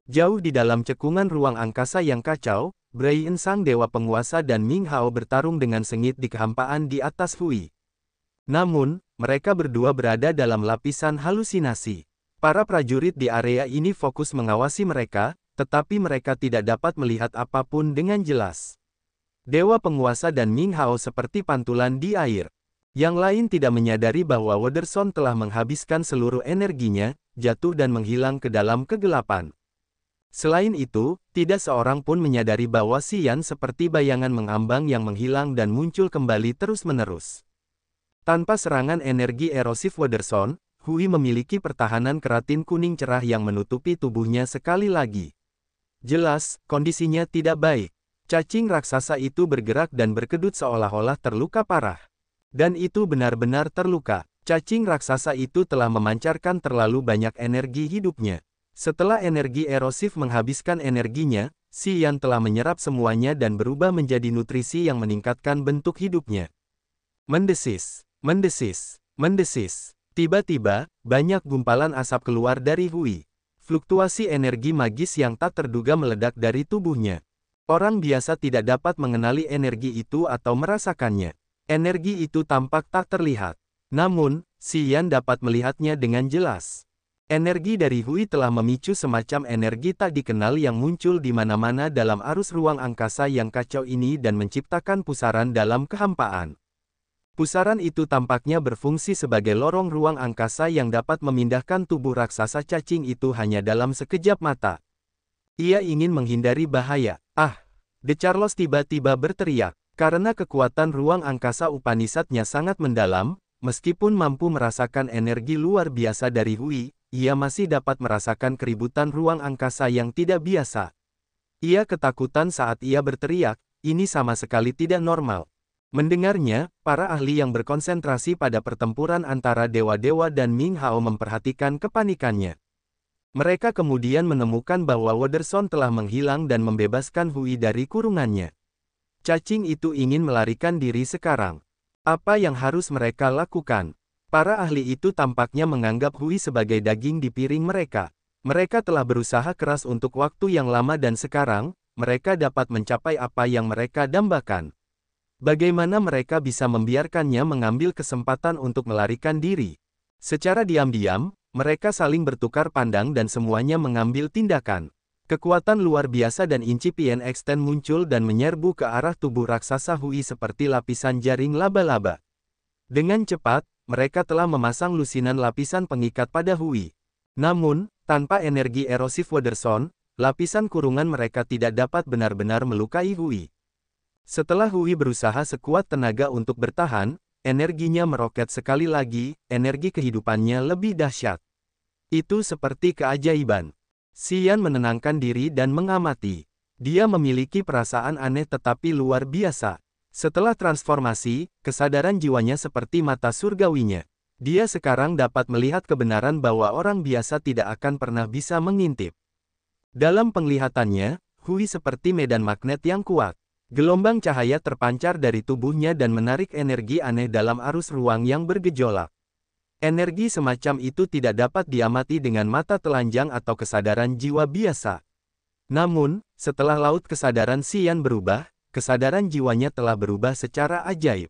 Jauh di dalam cekungan ruang angkasa yang kacau, Brian sang dewa penguasa dan Ming Hao bertarung dengan sengit di kehampaan di atas Hui. Namun, mereka berdua berada dalam lapisan halusinasi. Para prajurit di area ini fokus mengawasi mereka, tetapi mereka tidak dapat melihat apapun dengan jelas. Dewa penguasa dan Ming Hao seperti pantulan di air. Yang lain tidak menyadari bahwa Wonderson telah menghabiskan seluruh energinya, jatuh dan menghilang ke dalam kegelapan. Selain itu, tidak seorang pun menyadari bahwa Xian seperti bayangan mengambang yang menghilang dan muncul kembali terus-menerus. Tanpa serangan energi erosif Wonderson, Hui memiliki pertahanan keratin kuning cerah yang menutupi tubuhnya sekali lagi. Jelas, kondisinya tidak baik. Cacing raksasa itu bergerak dan berkedut seolah-olah terluka parah. Dan itu benar-benar terluka. Cacing raksasa itu telah memancarkan terlalu banyak energi hidupnya. Setelah energi erosif menghabiskan energinya, Xian telah menyerap semuanya dan berubah menjadi nutrisi yang meningkatkan bentuk hidupnya. Mendesis, mendesis, mendesis. Tiba-tiba, banyak gumpalan asap keluar dari Hui. Fluktuasi energi magis yang tak terduga meledak dari tubuhnya. Orang biasa tidak dapat mengenali energi itu atau merasakannya. Energi itu tampak tak terlihat. Namun, Xian dapat melihatnya dengan jelas. Energi dari Hui telah memicu semacam energi tak dikenal yang muncul di mana-mana dalam arus ruang angkasa yang kacau ini dan menciptakan pusaran dalam kehampaan. Pusaran itu tampaknya berfungsi sebagai lorong ruang angkasa yang dapat memindahkan tubuh raksasa cacing itu hanya dalam sekejap mata. Ia ingin menghindari bahaya. Ah! De Charlos tiba-tiba berteriak. Karena kekuatan ruang angkasa Upanishad-nya sangat mendalam, meskipun mampu merasakan energi luar biasa dari Hui, ia masih dapat merasakan keributan ruang angkasa yang tidak biasa. Ia ketakutan saat ia berteriak, ini sama sekali tidak normal. Mendengarnya, para ahli yang berkonsentrasi pada pertempuran antara dewa-dewa dan Ming Hao memperhatikan kepanikannya. Mereka kemudian menemukan bahwa Wonderson telah menghilang dan membebaskan Hui dari kurungannya. Cacing itu ingin melarikan diri sekarang. Apa yang harus mereka lakukan? Para ahli itu tampaknya menganggap Hui sebagai daging di piring mereka. Mereka telah berusaha keras untuk waktu yang lama dan sekarang, mereka dapat mencapai apa yang mereka dambakan. Bagaimana mereka bisa membiarkannya mengambil kesempatan untuk melarikan diri? Secara diam-diam, mereka saling bertukar pandang dan semuanya mengambil tindakan. Kekuatan luar biasa dan incipient extend muncul dan menyerbu ke arah tubuh raksasa Hui seperti lapisan jaring laba-laba. Dengan cepat, mereka telah memasang lusinan lapisan pengikat pada Hui. Namun, tanpa energi erosif Wonderson, lapisan kurungan mereka tidak dapat benar-benar melukai Hui. Setelah Hui berusaha sekuat tenaga untuk bertahan, energinya meroket sekali lagi, energi kehidupannya lebih dahsyat. Itu seperti keajaiban. Xian menenangkan diri dan mengamati. Dia memiliki perasaan aneh tetapi luar biasa. Setelah transformasi, kesadaran jiwanya seperti mata surgawinya. Dia sekarang dapat melihat kebenaran bahwa orang biasa tidak akan pernah bisa mengintip. Dalam penglihatannya, Hui seperti medan magnet yang kuat. Gelombang cahaya terpancar dari tubuhnya dan menarik energi aneh dalam arus ruang yang bergejolak. Energi semacam itu tidak dapat diamati dengan mata telanjang atau kesadaran jiwa biasa. Namun, setelah laut kesadaran Xian berubah, kesadaran jiwanya telah berubah secara ajaib.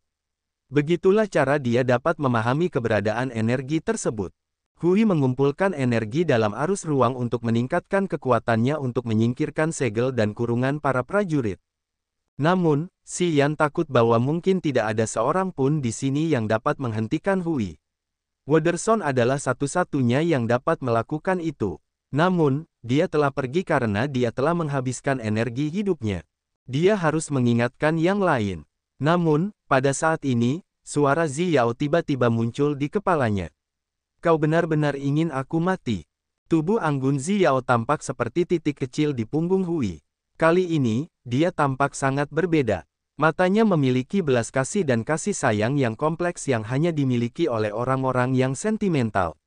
Begitulah cara dia dapat memahami keberadaan energi tersebut. Hui mengumpulkan energi dalam arus ruang untuk meningkatkan kekuatannya untuk menyingkirkan segel dan kurungan para prajurit. Namun, Xian takut bahwa mungkin tidak ada seorang pun di sini yang dapat menghentikan Hui. Wonderson adalah satu-satunya yang dapat melakukan itu. Namun, dia telah pergi karena dia telah menghabiskan energi hidupnya. Dia harus mengingatkan yang lain. Namun, pada saat ini, suara Ziyao tiba-tiba muncul di kepalanya. Kau benar-benar ingin aku mati. Tubuh anggun Ziyao tampak seperti titik kecil di punggung Hui. Kali ini, dia tampak sangat berbeda. Matanya memiliki belas kasih dan kasih sayang yang kompleks yang hanya dimiliki oleh orang-orang yang sentimental.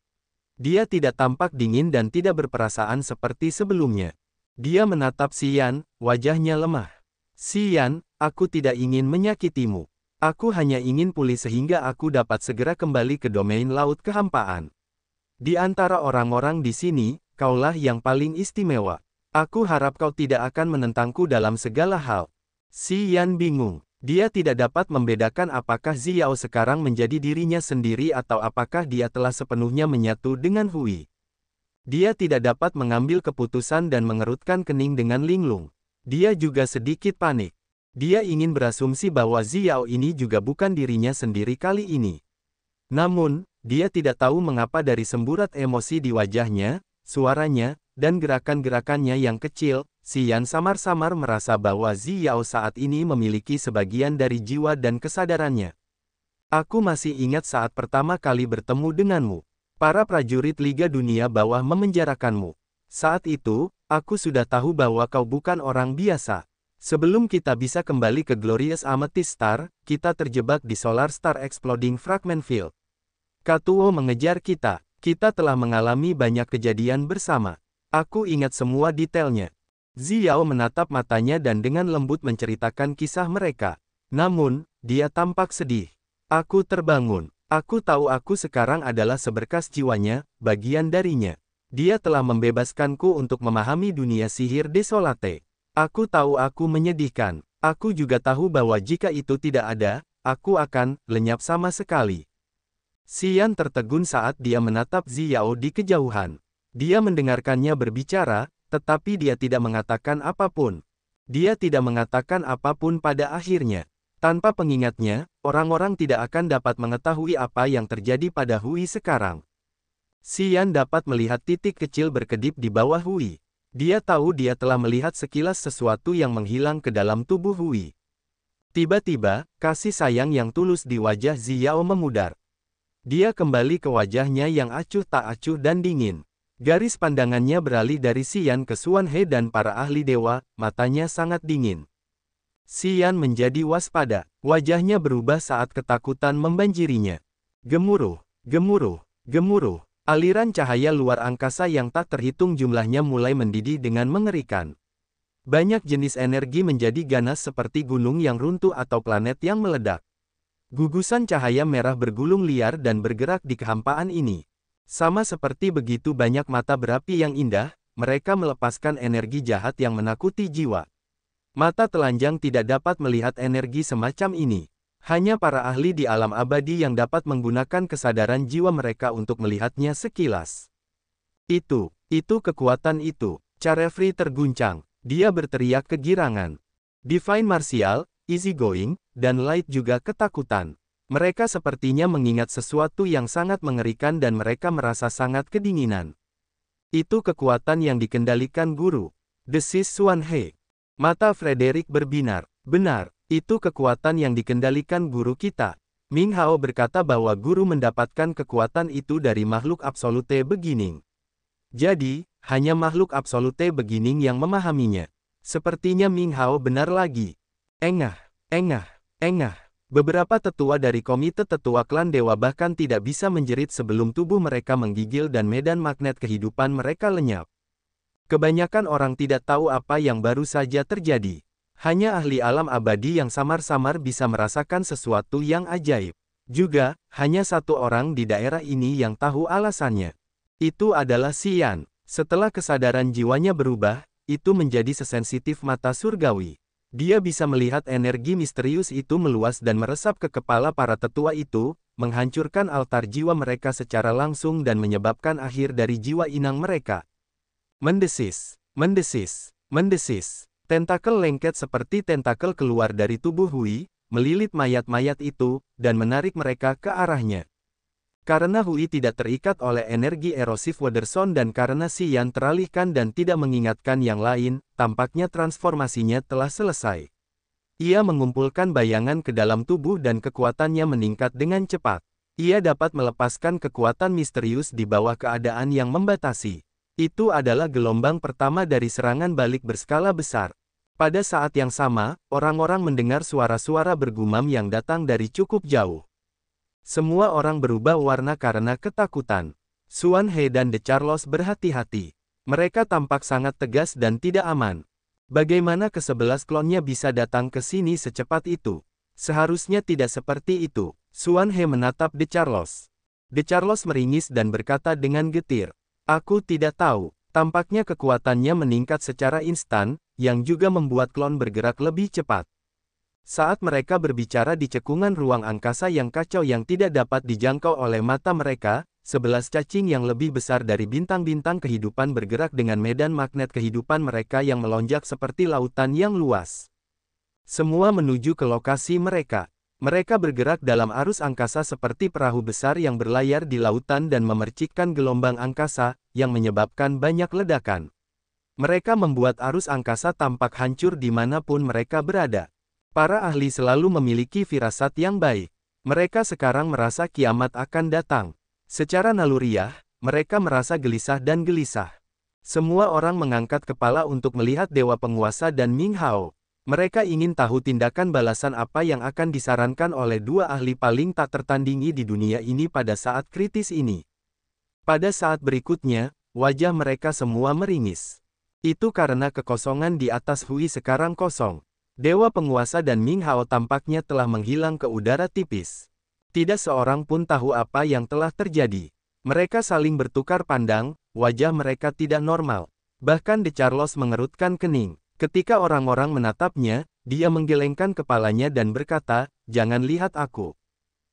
Dia tidak tampak dingin dan tidak berperasaan seperti sebelumnya. Dia menatap Xian, wajahnya lemah. Xian, aku tidak ingin menyakitimu. Aku hanya ingin pulih sehingga aku dapat segera kembali ke domain laut kehampaan. Di antara orang-orang di sini, kaulah yang paling istimewa. Aku harap kau tidak akan menentangku dalam segala hal. Si Yan bingung. Dia tidak dapat membedakan apakah Xiao sekarang menjadi dirinya sendiri atau apakah dia telah sepenuhnya menyatu dengan Hui. Dia tidak dapat mengambil keputusan dan mengerutkan kening dengan linglung. Dia juga sedikit panik. Dia ingin berasumsi bahwa Xiao ini juga bukan dirinya sendiri kali ini. Namun, dia tidak tahu mengapa dari semburat emosi di wajahnya, suaranya, dan gerakan-gerakannya yang kecil, si Yan samar-samar merasa bahwa Xiao saat ini memiliki sebagian dari jiwa dan kesadarannya. Aku masih ingat saat pertama kali bertemu denganmu. Para prajurit Liga Dunia Bawah memenjarakanmu. Saat itu, aku sudah tahu bahwa kau bukan orang biasa. Sebelum kita bisa kembali ke Glorious Amethyst Star, kita terjebak di Solar Star Exploding Fragment Field. Katuo mengejar kita. Kita telah mengalami banyak kejadian bersama. Aku ingat semua detailnya. Xiao menatap matanya dan dengan lembut menceritakan kisah mereka. Namun, dia tampak sedih. Aku terbangun. Aku tahu aku sekarang adalah seberkas jiwanya, bagian darinya. Dia telah membebaskanku untuk memahami dunia sihir desolate. Aku tahu aku menyedihkan. Aku juga tahu bahwa jika itu tidak ada, aku akan lenyap sama sekali. Xian tertegun saat dia menatap Xiao di kejauhan. Dia mendengarkannya berbicara, tetapi dia tidak mengatakan apapun. Dia tidak mengatakan apapun pada akhirnya. Tanpa pengingatnya, orang-orang tidak akan dapat mengetahui apa yang terjadi pada Hui sekarang. Xian dapat melihat titik kecil berkedip di bawah Hui. Dia tahu dia telah melihat sekilas sesuatu yang menghilang ke dalam tubuh Hui. Tiba-tiba, kasih sayang yang tulus di wajah Xiao memudar. Dia kembali ke wajahnya yang acuh tak acuh dan dingin. Garis pandangannya beralih dari Xian ke Xuan He dan para ahli dewa, matanya sangat dingin. Xian menjadi waspada. Wajahnya berubah saat ketakutan membanjirinya. Gemuruh, gemuruh, gemuruh. Aliran cahaya luar angkasa yang tak terhitung jumlahnya mulai mendidih dengan mengerikan. Banyak jenis energi menjadi ganas seperti gunung yang runtuh atau planet yang meledak. Gugusan cahaya merah bergulung liar dan bergerak di kehampaan ini. Sama seperti begitu banyak mata berapi yang indah, mereka melepaskan energi jahat yang menakuti jiwa. Mata telanjang tidak dapat melihat energi semacam ini. Hanya para ahli di alam abadi yang dapat menggunakan kesadaran jiwa mereka untuk melihatnya sekilas. Itu kekuatan itu. Charefree terguncang. Dia berteriak kegirangan. Divine Martial, Easygoing, dan Light juga ketakutan. Mereka sepertinya mengingat sesuatu yang sangat mengerikan dan mereka merasa sangat kedinginan. Itu kekuatan yang dikendalikan guru. Desis Xuan He. Mata Frederick berbinar. Benar, itu kekuatan yang dikendalikan guru kita. Ming Hao berkata bahwa guru mendapatkan kekuatan itu dari makhluk absolute beginning. Jadi, hanya makhluk absolute beginning yang memahaminya. Sepertinya Ming Hao benar lagi. Engah, engah, engah. Beberapa tetua dari komite tetua klan dewa bahkan tidak bisa menjerit sebelum tubuh mereka menggigil dan medan magnet kehidupan mereka lenyap. Kebanyakan orang tidak tahu apa yang baru saja terjadi. Hanya ahli alam abadi yang samar-samar bisa merasakan sesuatu yang ajaib. Juga, hanya satu orang di daerah ini yang tahu alasannya. Itu adalah Xian. Setelah kesadaran jiwanya berubah, itu menjadi sesensitif mata surgawi. Dia bisa melihat energi misterius itu meluas dan meresap ke kepala para tetua itu, menghancurkan altar jiwa mereka secara langsung dan menyebabkan akhir dari jiwa inang mereka. Mendesis, mendesis, mendesis. Tentakel lengket seperti tentakel keluar dari tubuh Hui, melilit mayat-mayat itu, dan menarik mereka ke arahnya. Karena Hui tidak terikat oleh energi erosif Wederson dan karena Xian teralihkan dan tidak mengingatkan yang lain, tampaknya transformasinya telah selesai. Ia mengumpulkan bayangan ke dalam tubuh dan kekuatannya meningkat dengan cepat. Ia dapat melepaskan kekuatan misterius di bawah keadaan yang membatasi. Itu adalah gelombang pertama dari serangan balik berskala besar. Pada saat yang sama, orang-orang mendengar suara-suara bergumam yang datang dari cukup jauh. Semua orang berubah warna karena ketakutan. Xuan He dan The Charlos berhati-hati. Mereka tampak sangat tegas dan tidak aman. Bagaimana ke-11 klonnya bisa datang ke sini secepat itu? Seharusnya tidak seperti itu. Xuan He menatap The Charlos. The Charlos meringis dan berkata dengan getir. Aku tidak tahu. Tampaknya kekuatannya meningkat secara instan, yang juga membuat klon bergerak lebih cepat. Saat mereka berbicara di cekungan ruang angkasa yang kacau yang tidak dapat dijangkau oleh mata mereka, 11 cacing yang lebih besar dari bintang-bintang kehidupan bergerak dengan medan magnet kehidupan mereka yang melonjak seperti lautan yang luas. Semua menuju ke lokasi mereka. Mereka bergerak dalam arus angkasa seperti perahu besar yang berlayar di lautan dan memercikkan gelombang angkasa, yang menyebabkan banyak ledakan. Mereka membuat arus angkasa tampak hancur dimanapun mereka berada. Para ahli selalu memiliki firasat yang baik. Mereka sekarang merasa kiamat akan datang. Secara naluriah, mereka merasa gelisah dan gelisah. Semua orang mengangkat kepala untuk melihat Dewa Penguasa dan Ming Hao. Mereka ingin tahu tindakan balasan apa yang akan disarankan oleh dua ahli paling tak tertandingi di dunia ini pada saat kritis ini. Pada saat berikutnya, wajah mereka semua meringis. Itu karena kekosongan di atas Hui sekarang kosong. Dewa Penguasa dan Ming Hao tampaknya telah menghilang ke udara tipis. Tidak seorang pun tahu apa yang telah terjadi. Mereka saling bertukar pandang, wajah mereka tidak normal. Bahkan De Charles mengerutkan kening. Ketika orang-orang menatapnya, dia menggelengkan kepalanya dan berkata, "Jangan lihat aku.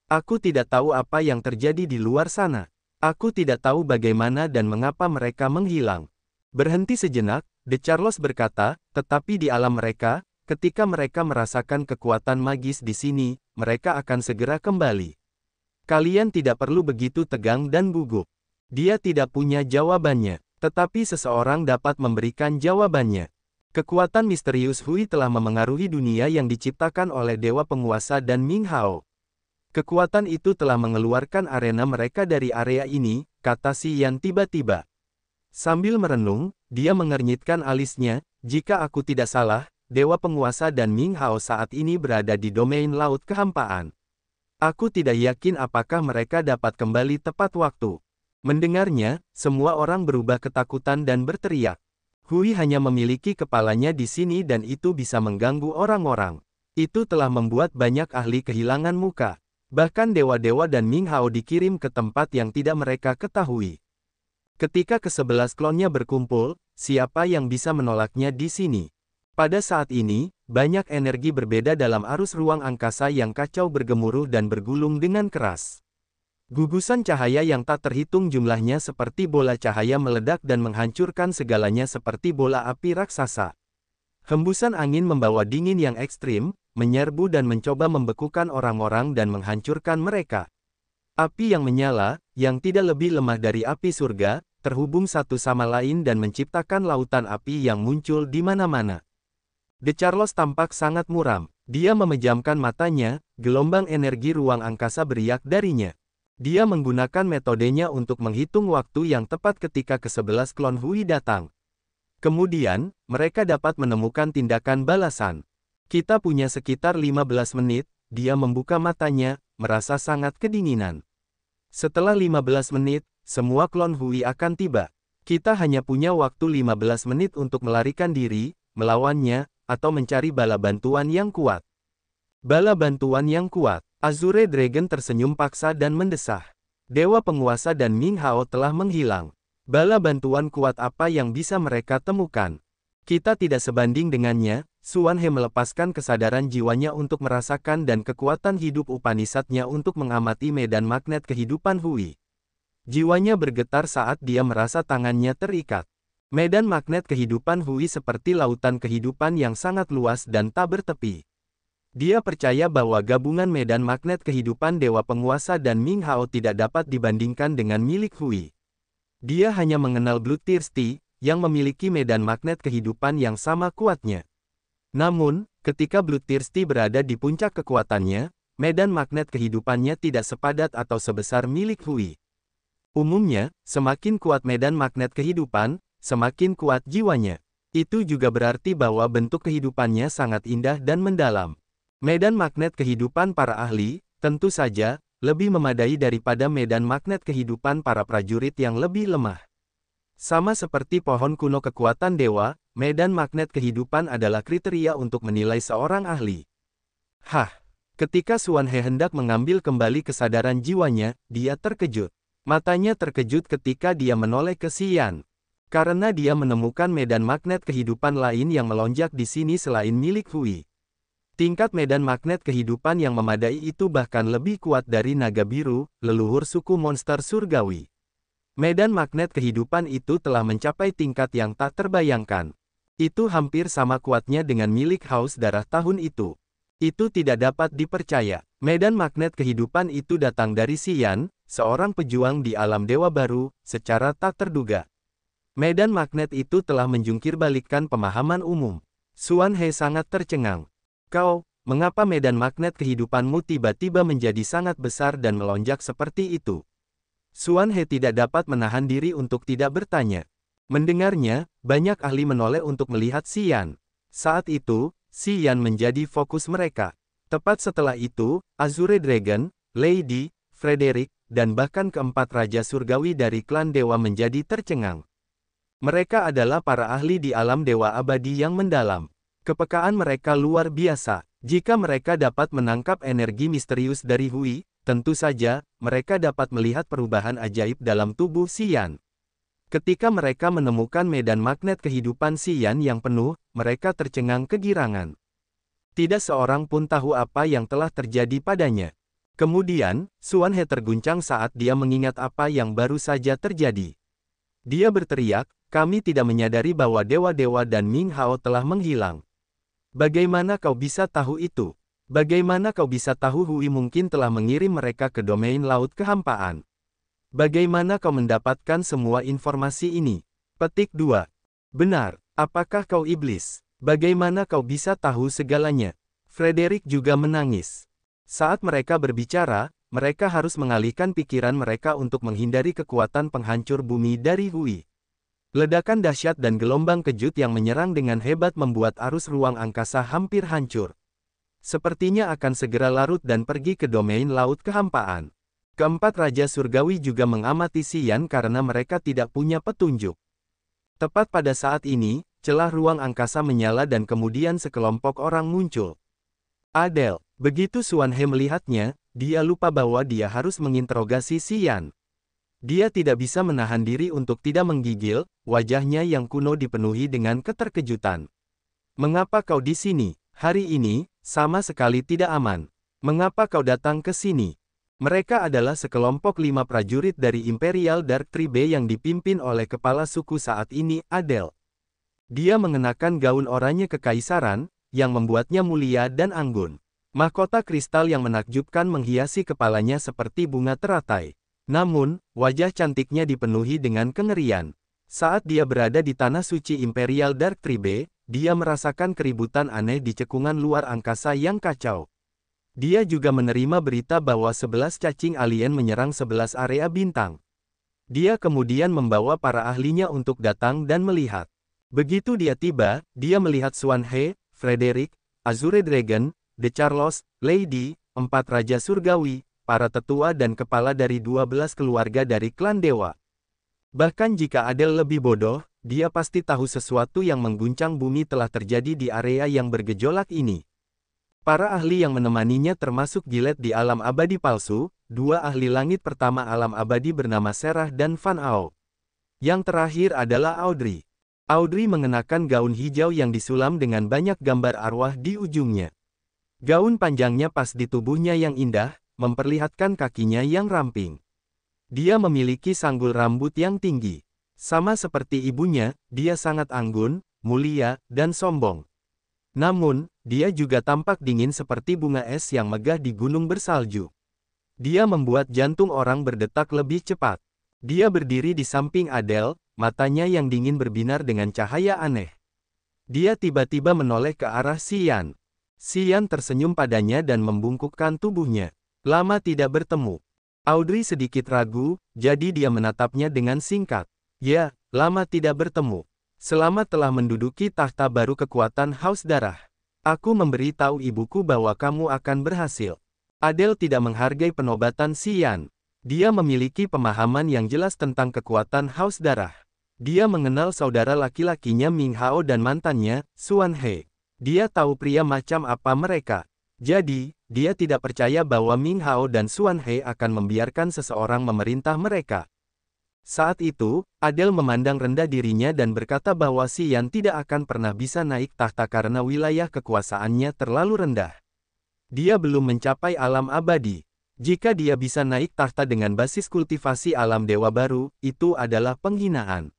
Aku tidak tahu apa yang terjadi di luar sana. Aku tidak tahu bagaimana dan mengapa mereka menghilang." Berhenti sejenak, De Charles berkata, "Tetapi di alam mereka, ketika mereka merasakan kekuatan magis di sini, mereka akan segera kembali. Kalian tidak perlu begitu tegang dan gugup." Dia tidak punya jawabannya, tetapi seseorang dapat memberikan jawabannya. Kekuatan misterius Hui telah memengaruhi dunia yang diciptakan oleh Dewa Penguasa dan Ming Hao. Kekuatan itu telah mengeluarkan arena mereka dari area ini, kata Si Yan tiba-tiba. Sambil merenung, dia mengernyitkan alisnya, "Jika aku tidak salah, Dewa Penguasa dan Ming Hao saat ini berada di domain laut kehampaan. Aku tidak yakin apakah mereka dapat kembali tepat waktu." Mendengarnya, semua orang berubah ketakutan dan berteriak. Hui hanya memiliki kepalanya di sini dan itu bisa mengganggu orang-orang. Itu telah membuat banyak ahli kehilangan muka. Bahkan dewa-dewa dan Ming Hao dikirim ke tempat yang tidak mereka ketahui. Ketika ke-11 klonnya berkumpul, siapa yang bisa menolaknya di sini? Pada saat ini, banyak energi berbeda dalam arus ruang angkasa yang kacau bergemuruh dan bergulung dengan keras. Gugusan cahaya yang tak terhitung jumlahnya seperti bola cahaya meledak dan menghancurkan segalanya seperti bola api raksasa. Hembusan angin membawa dingin yang ekstrim, menyerbu dan mencoba membekukan orang-orang dan menghancurkan mereka. Api yang menyala, yang tidak lebih lemah dari api surga, terhubung satu sama lain dan menciptakan lautan api yang muncul di mana-mana. De Charles tampak sangat muram. Dia memejamkan matanya, gelombang energi ruang angkasa beriak darinya. Dia menggunakan metodenya untuk menghitung waktu yang tepat ketika ke-11 klon Hui datang. Kemudian, mereka dapat menemukan tindakan balasan. "Kita punya sekitar 15 menit, dia membuka matanya, merasa sangat kedinginan. "Setelah 15 menit, semua klon Hui akan tiba. Kita hanya punya waktu 15 menit untuk melarikan diri, melawannya, atau mencari bala bantuan yang kuat." Bala bantuan yang kuat. Azure Dragon tersenyum paksa dan mendesah. Dewa Penguasa dan Ming Hao telah menghilang. Bala bantuan kuat apa yang bisa mereka temukan? Kita tidak sebanding dengannya. Suan He melepaskan kesadaran jiwanya untuk merasakan dan kekuatan hidup Upanishadnya untuk mengamati medan magnet kehidupan Hui. Jiwanya bergetar saat dia merasa tangannya terikat. Medan magnet kehidupan Hui seperti lautan kehidupan yang sangat luas dan tak bertepi. Dia percaya bahwa gabungan medan magnet kehidupan Dewa Penguasa dan Ming Hao tidak dapat dibandingkan dengan milik Hui. Dia hanya mengenal Bloodthirsty, yang memiliki medan magnet kehidupan yang sama kuatnya. Namun, ketika Bloodthirsty berada di puncak kekuatannya, medan magnet kehidupannya tidak sepadat atau sebesar milik Hui. Umumnya, semakin kuat medan magnet kehidupan, semakin kuat jiwanya. Itu juga berarti bahwa bentuk kehidupannya sangat indah dan mendalam. Medan magnet kehidupan para ahli, tentu saja, lebih memadai daripada medan magnet kehidupan para prajurit yang lebih lemah. Sama seperti pohon kuno kekuatan dewa, medan magnet kehidupan adalah kriteria untuk menilai seorang ahli. Ketika Suan He hendak mengambil kembali kesadaran jiwanya, dia terkejut. Matanya terkejut ketika dia menoleh ke Si Yan. Karena dia menemukan medan magnet kehidupan lain yang melonjak di sini selain milik Hui. Tingkat medan magnet kehidupan yang memadai itu bahkan lebih kuat dari naga biru, leluhur suku monster surgawi. Medan magnet kehidupan itu telah mencapai tingkat yang tak terbayangkan. Itu hampir sama kuatnya dengan milik Haus Darah tahun itu. Itu tidak dapat dipercaya. Medan magnet kehidupan itu datang dari Xian, seorang pejuang di alam dewa baru, secara tak terduga. Medan magnet itu telah menjungkirbalikkan pemahaman umum. Xuan He sangat tercengang. Kau, mengapa medan magnet kehidupanmu tiba-tiba menjadi sangat besar dan melonjak seperti itu? Xuan He tidak dapat menahan diri untuk tidak bertanya. Mendengarnya, banyak ahli menoleh untuk melihat Xian. Saat itu, Xian menjadi fokus mereka. Tepat setelah itu, Azure Dragon, Lady, Frederick, dan bahkan keempat Raja Surgawi dari klan Dewa menjadi tercengang. Mereka adalah para ahli di alam Dewa Abadi yang mendalam. Kepekaan mereka luar biasa. Jika mereka dapat menangkap energi misterius dari Hui, tentu saja, mereka dapat melihat perubahan ajaib dalam tubuh Xian. Ketika mereka menemukan medan magnet kehidupan Xian yang penuh, mereka tercengang kegirangan. Tidak seorang pun tahu apa yang telah terjadi padanya. Kemudian, Xuan He terguncang saat dia mengingat apa yang baru saja terjadi. Dia berteriak, kami tidak menyadari bahwa dewa-dewa dan Ming Hao telah menghilang. Bagaimana kau bisa tahu itu? Bagaimana kau bisa tahu Hui mungkin telah mengirim mereka ke domain laut kehampaan? Bagaimana kau mendapatkan semua informasi ini? Petik 2. Benar, apakah kau iblis? Bagaimana kau bisa tahu segalanya? Frederick juga menangis. Saat mereka berbicara, mereka harus mengalihkan pikiran mereka untuk menghindari kekuatan penghancur bumi dari Hui. Ledakan dahsyat dan gelombang kejut yang menyerang dengan hebat membuat arus ruang angkasa hampir hancur. Sepertinya akan segera larut dan pergi ke domain laut kehampaan. Keempat Raja Surgawi juga mengamati Xian karena mereka tidak punya petunjuk. Tepat pada saat ini, celah ruang angkasa menyala dan kemudian sekelompok orang muncul. Adele, begitu Xuan He melihatnya, dia lupa bahwa dia harus menginterogasi Xian. Dia tidak bisa menahan diri untuk tidak menggigil, wajahnya yang kuno dipenuhi dengan keterkejutan. Mengapa kau di sini? Hari ini, sama sekali tidak aman. Mengapa kau datang ke sini? Mereka adalah sekelompok 5 prajurit dari Imperial Dark Tribe yang dipimpin oleh kepala suku saat ini, Adele. Dia mengenakan gaun oranye kekaisaran, yang membuatnya mulia dan anggun. Mahkota kristal yang menakjubkan menghiasi kepalanya seperti bunga teratai. Namun, wajah cantiknya dipenuhi dengan kengerian. Saat dia berada di tanah suci Imperial Dark Tribe, dia merasakan keributan aneh di cekungan luar angkasa yang kacau. Dia juga menerima berita bahwa 11 cacing alien menyerang 11 area bintang. Dia kemudian membawa para ahlinya untuk datang dan melihat. Begitu dia tiba, dia melihat Xuan He, Frederick, Azure Dragon, The Charlos, Lady, 4 Raja Surgawi, para tetua dan kepala dari 12 keluarga dari klan dewa. Bahkan jika Adele lebih bodoh, dia pasti tahu sesuatu yang mengguncang bumi telah terjadi di area yang bergejolak ini. Para ahli yang menemaninya termasuk Gillette di alam abadi palsu, 2 ahli langit pertama alam abadi bernama Serah dan Fan Ao. Yang terakhir adalah Audrey. Audrey mengenakan gaun hijau yang disulam dengan banyak gambar arwah di ujungnya. Gaun panjangnya pas di tubuhnya yang indah, memperlihatkan kakinya yang ramping. Dia memiliki sanggul rambut yang tinggi. Sama seperti ibunya, dia sangat anggun, mulia, dan sombong. Namun, dia juga tampak dingin seperti bunga es yang megah di gunung bersalju. Dia membuat jantung orang berdetak lebih cepat. Dia berdiri di samping Adele, matanya yang dingin berbinar dengan cahaya aneh. Dia tiba-tiba menoleh ke arah Xian. Xian tersenyum padanya dan membungkukkan tubuhnya. Lama tidak bertemu. Audrey sedikit ragu, jadi dia menatapnya dengan singkat. Ya, lama tidak bertemu. Selamat telah menduduki tahta baru kekuatan Haus Darah. Aku memberitahu ibuku bahwa kamu akan berhasil. Adele tidak menghargai penobatan Xian. Dia memiliki pemahaman yang jelas tentang kekuatan Haus Darah. Dia mengenal saudara laki-lakinya Ming Hao dan mantannya, Xuan He. Dia tahu pria macam apa mereka. Jadi, dia tidak percaya bahwa Ming Hao dan Xuan He akan membiarkan seseorang memerintah mereka. Saat itu, Adele memandang rendah dirinya dan berkata bahwa Xian tidak akan pernah bisa naik tahta karena wilayah kekuasaannya terlalu rendah. Dia belum mencapai alam abadi. Jika dia bisa naik tahta dengan basis kultivasi alam dewa baru, itu adalah penghinaan.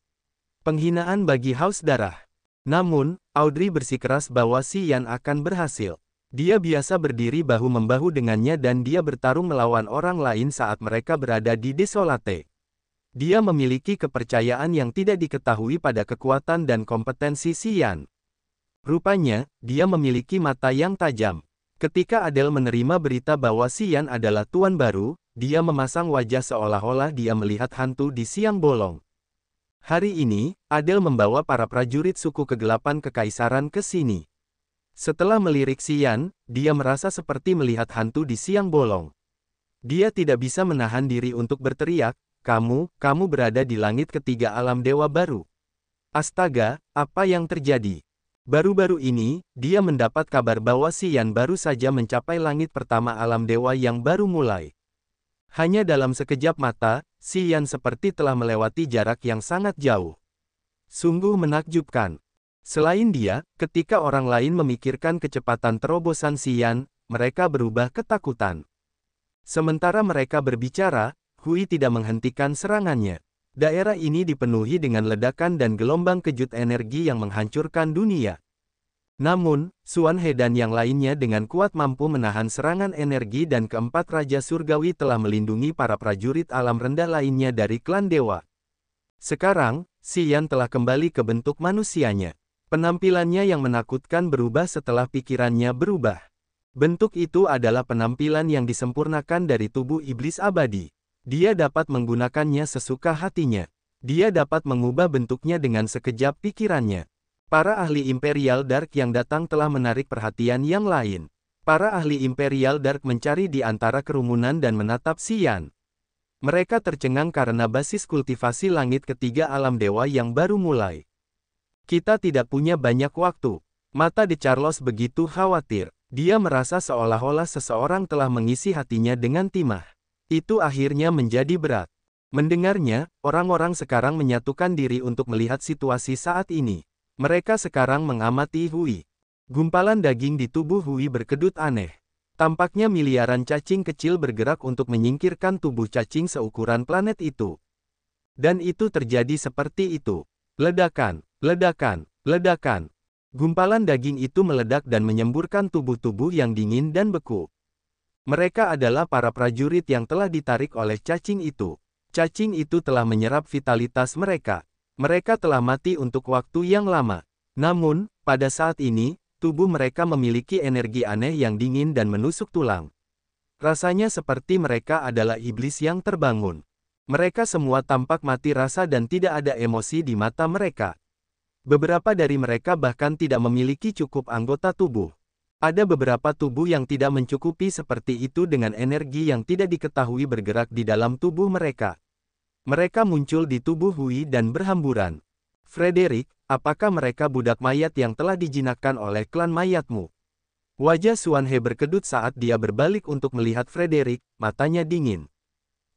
Penghinaan bagi haus darah. Namun, Audrey bersikeras bahwa Xian akan berhasil. Dia biasa berdiri bahu-membahu dengannya dan dia bertarung melawan orang lain saat mereka berada di Desolate. Dia memiliki kepercayaan yang tidak diketahui pada kekuatan dan kompetensi Xian. Rupanya, dia memiliki mata yang tajam. Ketika Adele menerima berita bahwa Xian adalah tuan baru, dia memasang wajah seolah-olah dia melihat hantu di siang bolong. Hari ini, Adele membawa para prajurit suku kegelapan kekaisaran ke sini. Setelah melirik Xian, dia merasa seperti melihat hantu di siang bolong. Dia tidak bisa menahan diri untuk berteriak, kamu berada di langit ketiga alam dewa baru. Astaga, apa yang terjadi? Baru-baru ini, dia mendapat kabar bahwa Xian baru saja mencapai langit pertama alam dewa yang baru mulai. Hanya dalam sekejap mata, Xian seperti telah melewati jarak yang sangat jauh. Sungguh menakjubkan. Selain dia, ketika orang lain memikirkan kecepatan terobosan Xian, mereka berubah ketakutan. Sementara mereka berbicara, Hui tidak menghentikan serangannya. Daerah ini dipenuhi dengan ledakan dan gelombang kejut energi yang menghancurkan dunia. Namun, Xuan He dan yang lainnya dengan kuat mampu menahan serangan energi dan keempat Raja Surgawi telah melindungi para prajurit alam rendah lainnya dari klan dewa. Sekarang, Xian telah kembali ke bentuk manusianya. Penampilannya yang menakutkan berubah setelah pikirannya berubah. Bentuk itu adalah penampilan yang disempurnakan dari tubuh iblis abadi. Dia dapat menggunakannya sesuka hatinya. Dia dapat mengubah bentuknya dengan sekejap pikirannya. Para ahli Imperial Dark yang datang telah menarik perhatian yang lain. Para ahli Imperial Dark mencari di antara kerumunan dan menatap Xian. Mereka tercengang karena basis kultivasi langit ketiga alam dewa yang baru mulai. Kita tidak punya banyak waktu. Mata De Charlos begitu khawatir. Dia merasa seolah-olah seseorang telah mengisi hatinya dengan timah. Itu akhirnya menjadi berat. Mendengarnya, orang-orang sekarang menyatukan diri untuk melihat situasi saat ini. Mereka sekarang mengamati Hui. Gumpalan daging di tubuh Hui berkedut aneh. Tampaknya miliaran cacing kecil bergerak untuk menyingkirkan tubuh cacing seukuran planet itu. Dan itu terjadi seperti itu. Ledakan, ledakan, ledakan. Gumpalan daging itu meledak dan menyemburkan tubuh-tubuh yang dingin dan beku. Mereka adalah para prajurit yang telah ditarik oleh cacing itu. Cacing itu telah menyerap vitalitas mereka. Mereka telah mati untuk waktu yang lama. Namun, pada saat ini, tubuh mereka memiliki energi aneh yang dingin dan menusuk tulang. Rasanya seperti mereka adalah iblis yang terbangun. Mereka semua tampak mati rasa dan tidak ada emosi di mata mereka. Beberapa dari mereka bahkan tidak memiliki cukup anggota tubuh. Ada beberapa tubuh yang tidak mencukupi seperti itu dengan energi yang tidak diketahui bergerak di dalam tubuh mereka. Mereka muncul di tubuh Hui dan berhamburan. Frederick, apakah mereka budak mayat yang telah dijinakkan oleh klan mayatmu? Wajah Xuan He berkedut saat dia berbalik untuk melihat Frederick, matanya dingin.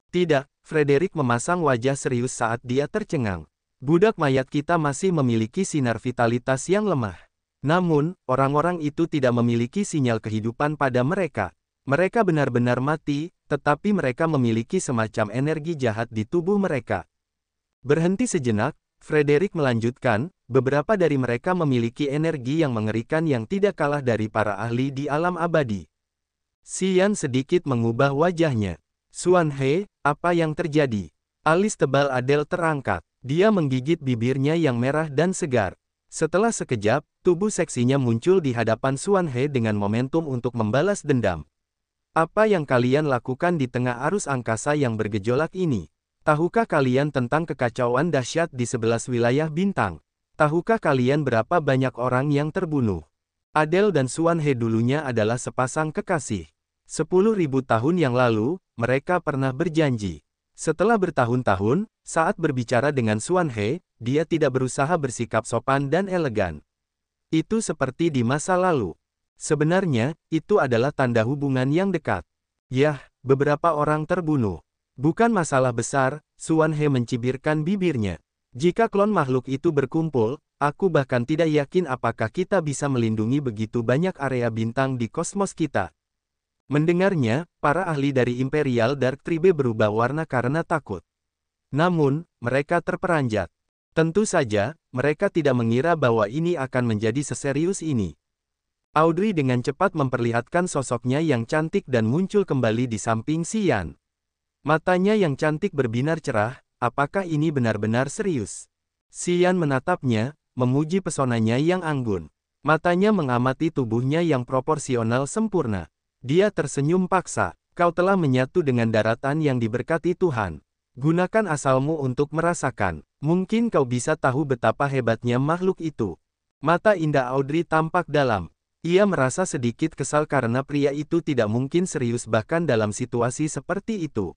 Tidak, Frederick memasang wajah serius saat dia tercengang. Budak mayat kita masih memiliki sinar vitalitas yang lemah. Namun, orang-orang itu tidak memiliki sinyal kehidupan pada mereka. Mereka benar-benar mati, tetapi mereka memiliki semacam energi jahat di tubuh mereka. Berhenti sejenak, Frederick melanjutkan, beberapa dari mereka memiliki energi yang mengerikan yang tidak kalah dari para ahli di alam abadi. Xian sedikit mengubah wajahnya. Xuan He, apa yang terjadi? Alis tebal Adele terangkat. Dia menggigit bibirnya yang merah dan segar. Setelah sekejap, tubuh seksinya muncul di hadapan Xuan He dengan momentum untuk membalas dendam. Apa yang kalian lakukan di tengah arus angkasa yang bergejolak ini? Tahukah kalian tentang kekacauan dahsyat di 11 wilayah bintang? Tahukah kalian berapa banyak orang yang terbunuh? Adele dan Xuan He dulunya adalah sepasang kekasih. 10.000 tahun yang lalu, mereka pernah berjanji. Setelah bertahun-tahun, saat berbicara dengan Xuan He, dia tidak berusaha bersikap sopan dan elegan. Itu seperti di masa lalu. Sebenarnya, itu adalah tanda hubungan yang dekat. Yah, beberapa orang terbunuh. Bukan masalah besar, Xuan He mencibirkan bibirnya. Jika klon makhluk itu berkumpul, aku bahkan tidak yakin apakah kita bisa melindungi begitu banyak area bintang di kosmos kita. Mendengarnya, para ahli dari Imperial Dark Tribe berubah warna karena takut. Namun, mereka terperanjat. Tentu saja, mereka tidak mengira bahwa ini akan menjadi seserius ini. Audrey dengan cepat memperlihatkan sosoknya yang cantik dan muncul kembali di samping Xian. Matanya yang cantik berbinar cerah, apakah ini benar-benar serius? Xian menatapnya, memuji pesonanya yang anggun. Matanya mengamati tubuhnya yang proporsional sempurna. Dia tersenyum paksa. Kau telah menyatu dengan daratan yang diberkati Tuhan. Gunakan asalmu untuk merasakan. Mungkin kau bisa tahu betapa hebatnya makhluk itu. Mata indah Audrey tampak dalam. Ia merasa sedikit kesal karena pria itu tidak mungkin serius bahkan dalam situasi seperti itu.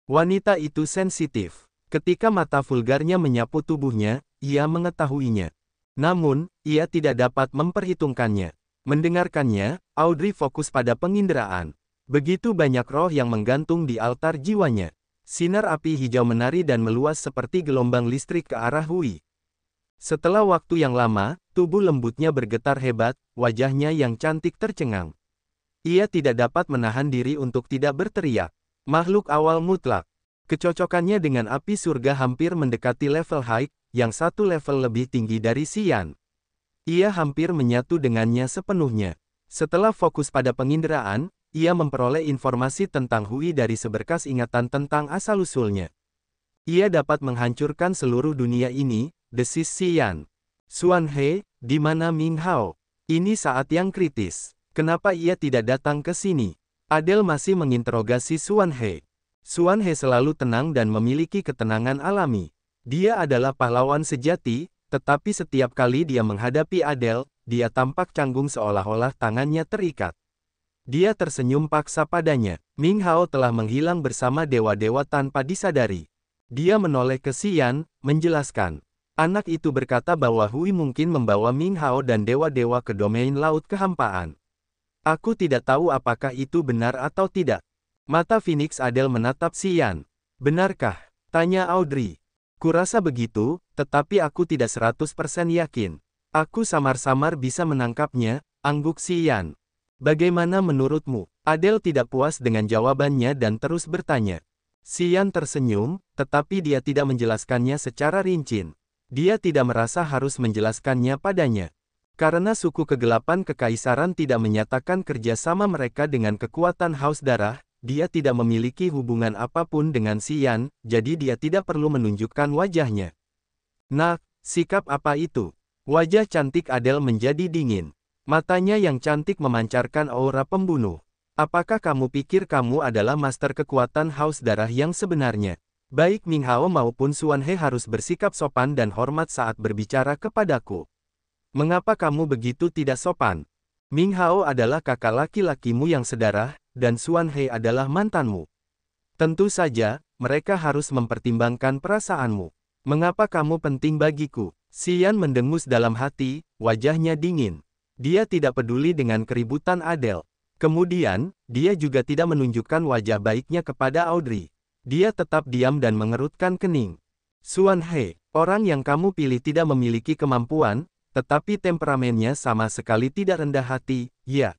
Wanita itu sensitif. Ketika mata vulgarnya menyapu tubuhnya, ia mengetahuinya. Namun, ia tidak dapat memperhitungkannya. Mendengarkannya, Audrey fokus pada penginderaan. Begitu banyak roh yang menggantung di altar jiwanya. Sinar api hijau menari dan meluas seperti gelombang listrik ke arah Hui. Setelah waktu yang lama, tubuh lembutnya bergetar hebat, wajahnya yang cantik tercengang. Ia tidak dapat menahan diri untuk tidak berteriak. Makhluk awal mutlak. Kecocokannya dengan api surga hampir mendekati level high, yang satu level lebih tinggi dari Xian. Ia hampir menyatu dengannya sepenuhnya. Setelah fokus pada penginderaan, ia memperoleh informasi tentang Hui dari seberkas ingatan tentang asal-usulnya. Ia dapat menghancurkan seluruh dunia ini, desis Xian. Xuan He, di mana Ming Hao? Ini saat yang kritis. Kenapa ia tidak datang ke sini? Adele masih menginterogasi Xuan He. Xuan He selalu tenang dan memiliki ketenangan alami. Dia adalah pahlawan sejati, tetapi setiap kali dia menghadapi Adele, dia tampak canggung seolah-olah tangannya terikat. Dia tersenyum paksa padanya. Ming Hao telah menghilang bersama dewa-dewa tanpa disadari. Dia menoleh ke Xian, menjelaskan. Anak itu berkata bahwa Hui mungkin membawa Ming Hao dan dewa-dewa ke domain laut kehampaan. Aku tidak tahu apakah itu benar atau tidak. Mata Phoenix Adele menatap Xian. Benarkah? Tanya Audrey. Kurasa begitu, tetapi aku tidak 100% yakin. Aku samar-samar bisa menangkapnya, angguk Xian. Bagaimana menurutmu? Adele tidak puas dengan jawabannya dan terus bertanya. Xian tersenyum, tetapi dia tidak menjelaskannya secara rinci. Dia tidak merasa harus menjelaskannya padanya. Karena suku kegelapan kekaisaran tidak menyatakan kerjasama mereka dengan kekuatan haus darah, dia tidak memiliki hubungan apapun dengan Xian, jadi dia tidak perlu menunjukkan wajahnya. Nah, sikap apa itu? Wajah cantik Adele menjadi dingin. Matanya yang cantik memancarkan aura pembunuh. Apakah kamu pikir kamu adalah master kekuatan haus darah yang sebenarnya? Baik Ming Hao maupun Xuan He harus bersikap sopan dan hormat saat berbicara kepadaku. Mengapa kamu begitu tidak sopan? Ming Hao adalah kakak laki-lakimu yang sedarah, dan Xuan He adalah mantanmu. Tentu saja, mereka harus mempertimbangkan perasaanmu. Mengapa kamu penting bagiku? Xian mendengus dalam hati, wajahnya dingin. Dia tidak peduli dengan keributan Adele. Kemudian, dia juga tidak menunjukkan wajah baiknya kepada Audrey. Dia tetap diam dan mengerutkan kening. Xuan He, orang yang kamu pilih tidak memiliki kemampuan, tetapi temperamennya sama sekali tidak rendah hati, ya.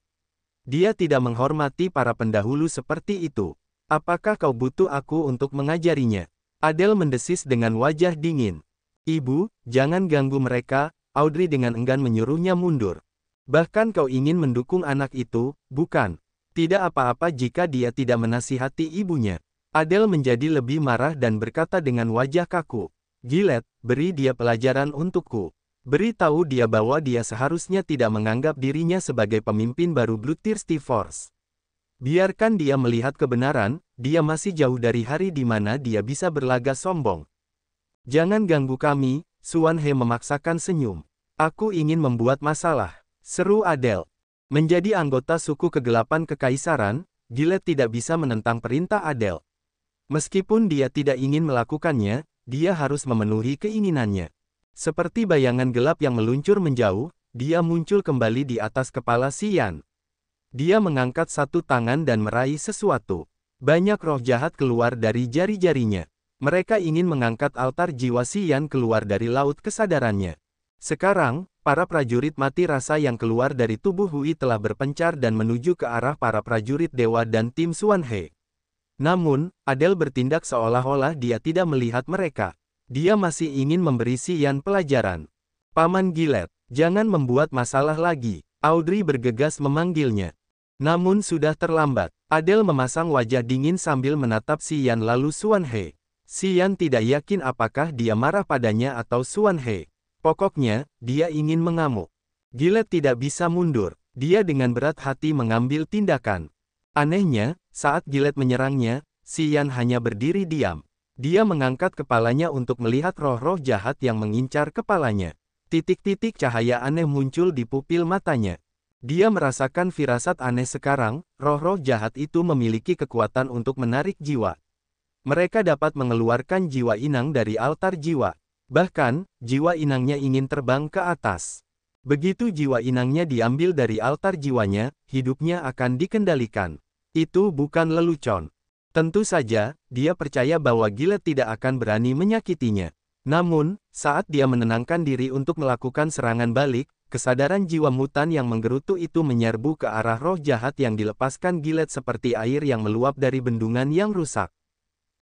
Dia tidak menghormati para pendahulu seperti itu. Apakah kau butuh aku untuk mengajarinya? Adele mendesis dengan wajah dingin. Ibu, jangan ganggu mereka, Audrey dengan enggan menyuruhnya mundur. Bahkan kau ingin mendukung anak itu, bukan? Tidak apa-apa jika dia tidak menasihati ibunya. Adele menjadi lebih marah dan berkata dengan wajah kaku. Gillette, beri dia pelajaran untukku. Beritahu dia bahwa dia seharusnya tidak menganggap dirinya sebagai pemimpin baru Bloodthirsty Force. Biarkan dia melihat kebenaran, dia masih jauh dari hari di mana dia bisa berlagak sombong. Jangan ganggu kami, Xuan He memaksakan senyum. Aku ingin membuat masalah, seru Adele. Menjadi anggota suku kegelapan kekaisaran, Gillette tidak bisa menentang perintah Adele. Meskipun dia tidak ingin melakukannya, dia harus memenuhi keinginannya. Seperti bayangan gelap yang meluncur menjauh, dia muncul kembali di atas kepala Xian. Dia mengangkat satu tangan dan meraih sesuatu. Banyak roh jahat keluar dari jari-jarinya. Mereka ingin mengangkat altar jiwa Xian keluar dari laut kesadarannya. Sekarang, para prajurit mati rasa yang keluar dari tubuh Hui telah berpencar dan menuju ke arah para prajurit dewa dan tim Xuan He. Namun, Adele bertindak seolah-olah dia tidak melihat mereka. Dia masih ingin memberi Xian pelajaran. Paman Gilet, jangan membuat masalah lagi. Audrey bergegas memanggilnya. Namun sudah terlambat. Adele memasang wajah dingin sambil menatap Xian lalu Xuan He. Xian tidak yakin apakah dia marah padanya atau Xuan He. Pokoknya, dia ingin mengamuk. Gilet tidak bisa mundur. Dia dengan berat hati mengambil tindakan. Anehnya, saat Gilet menyerangnya, Xian hanya berdiri diam. Dia mengangkat kepalanya untuk melihat roh-roh jahat yang mengincar kepalanya. Titik-titik cahaya aneh muncul di pupil matanya. Dia merasakan firasat aneh sekarang, roh-roh jahat itu memiliki kekuatan untuk menarik jiwa. Mereka dapat mengeluarkan jiwa inang dari altar jiwa. Bahkan, jiwa inangnya ingin terbang ke atas. Begitu jiwa inangnya diambil dari altar jiwanya, hidupnya akan dikendalikan. Itu bukan lelucon. Tentu saja, dia percaya bahwa Gilet tidak akan berani menyakitinya. Namun, saat dia menenangkan diri untuk melakukan serangan balik, kesadaran jiwa mutan yang menggerutu itu menyerbu ke arah roh jahat yang dilepaskan Gilet seperti air yang meluap dari bendungan yang rusak.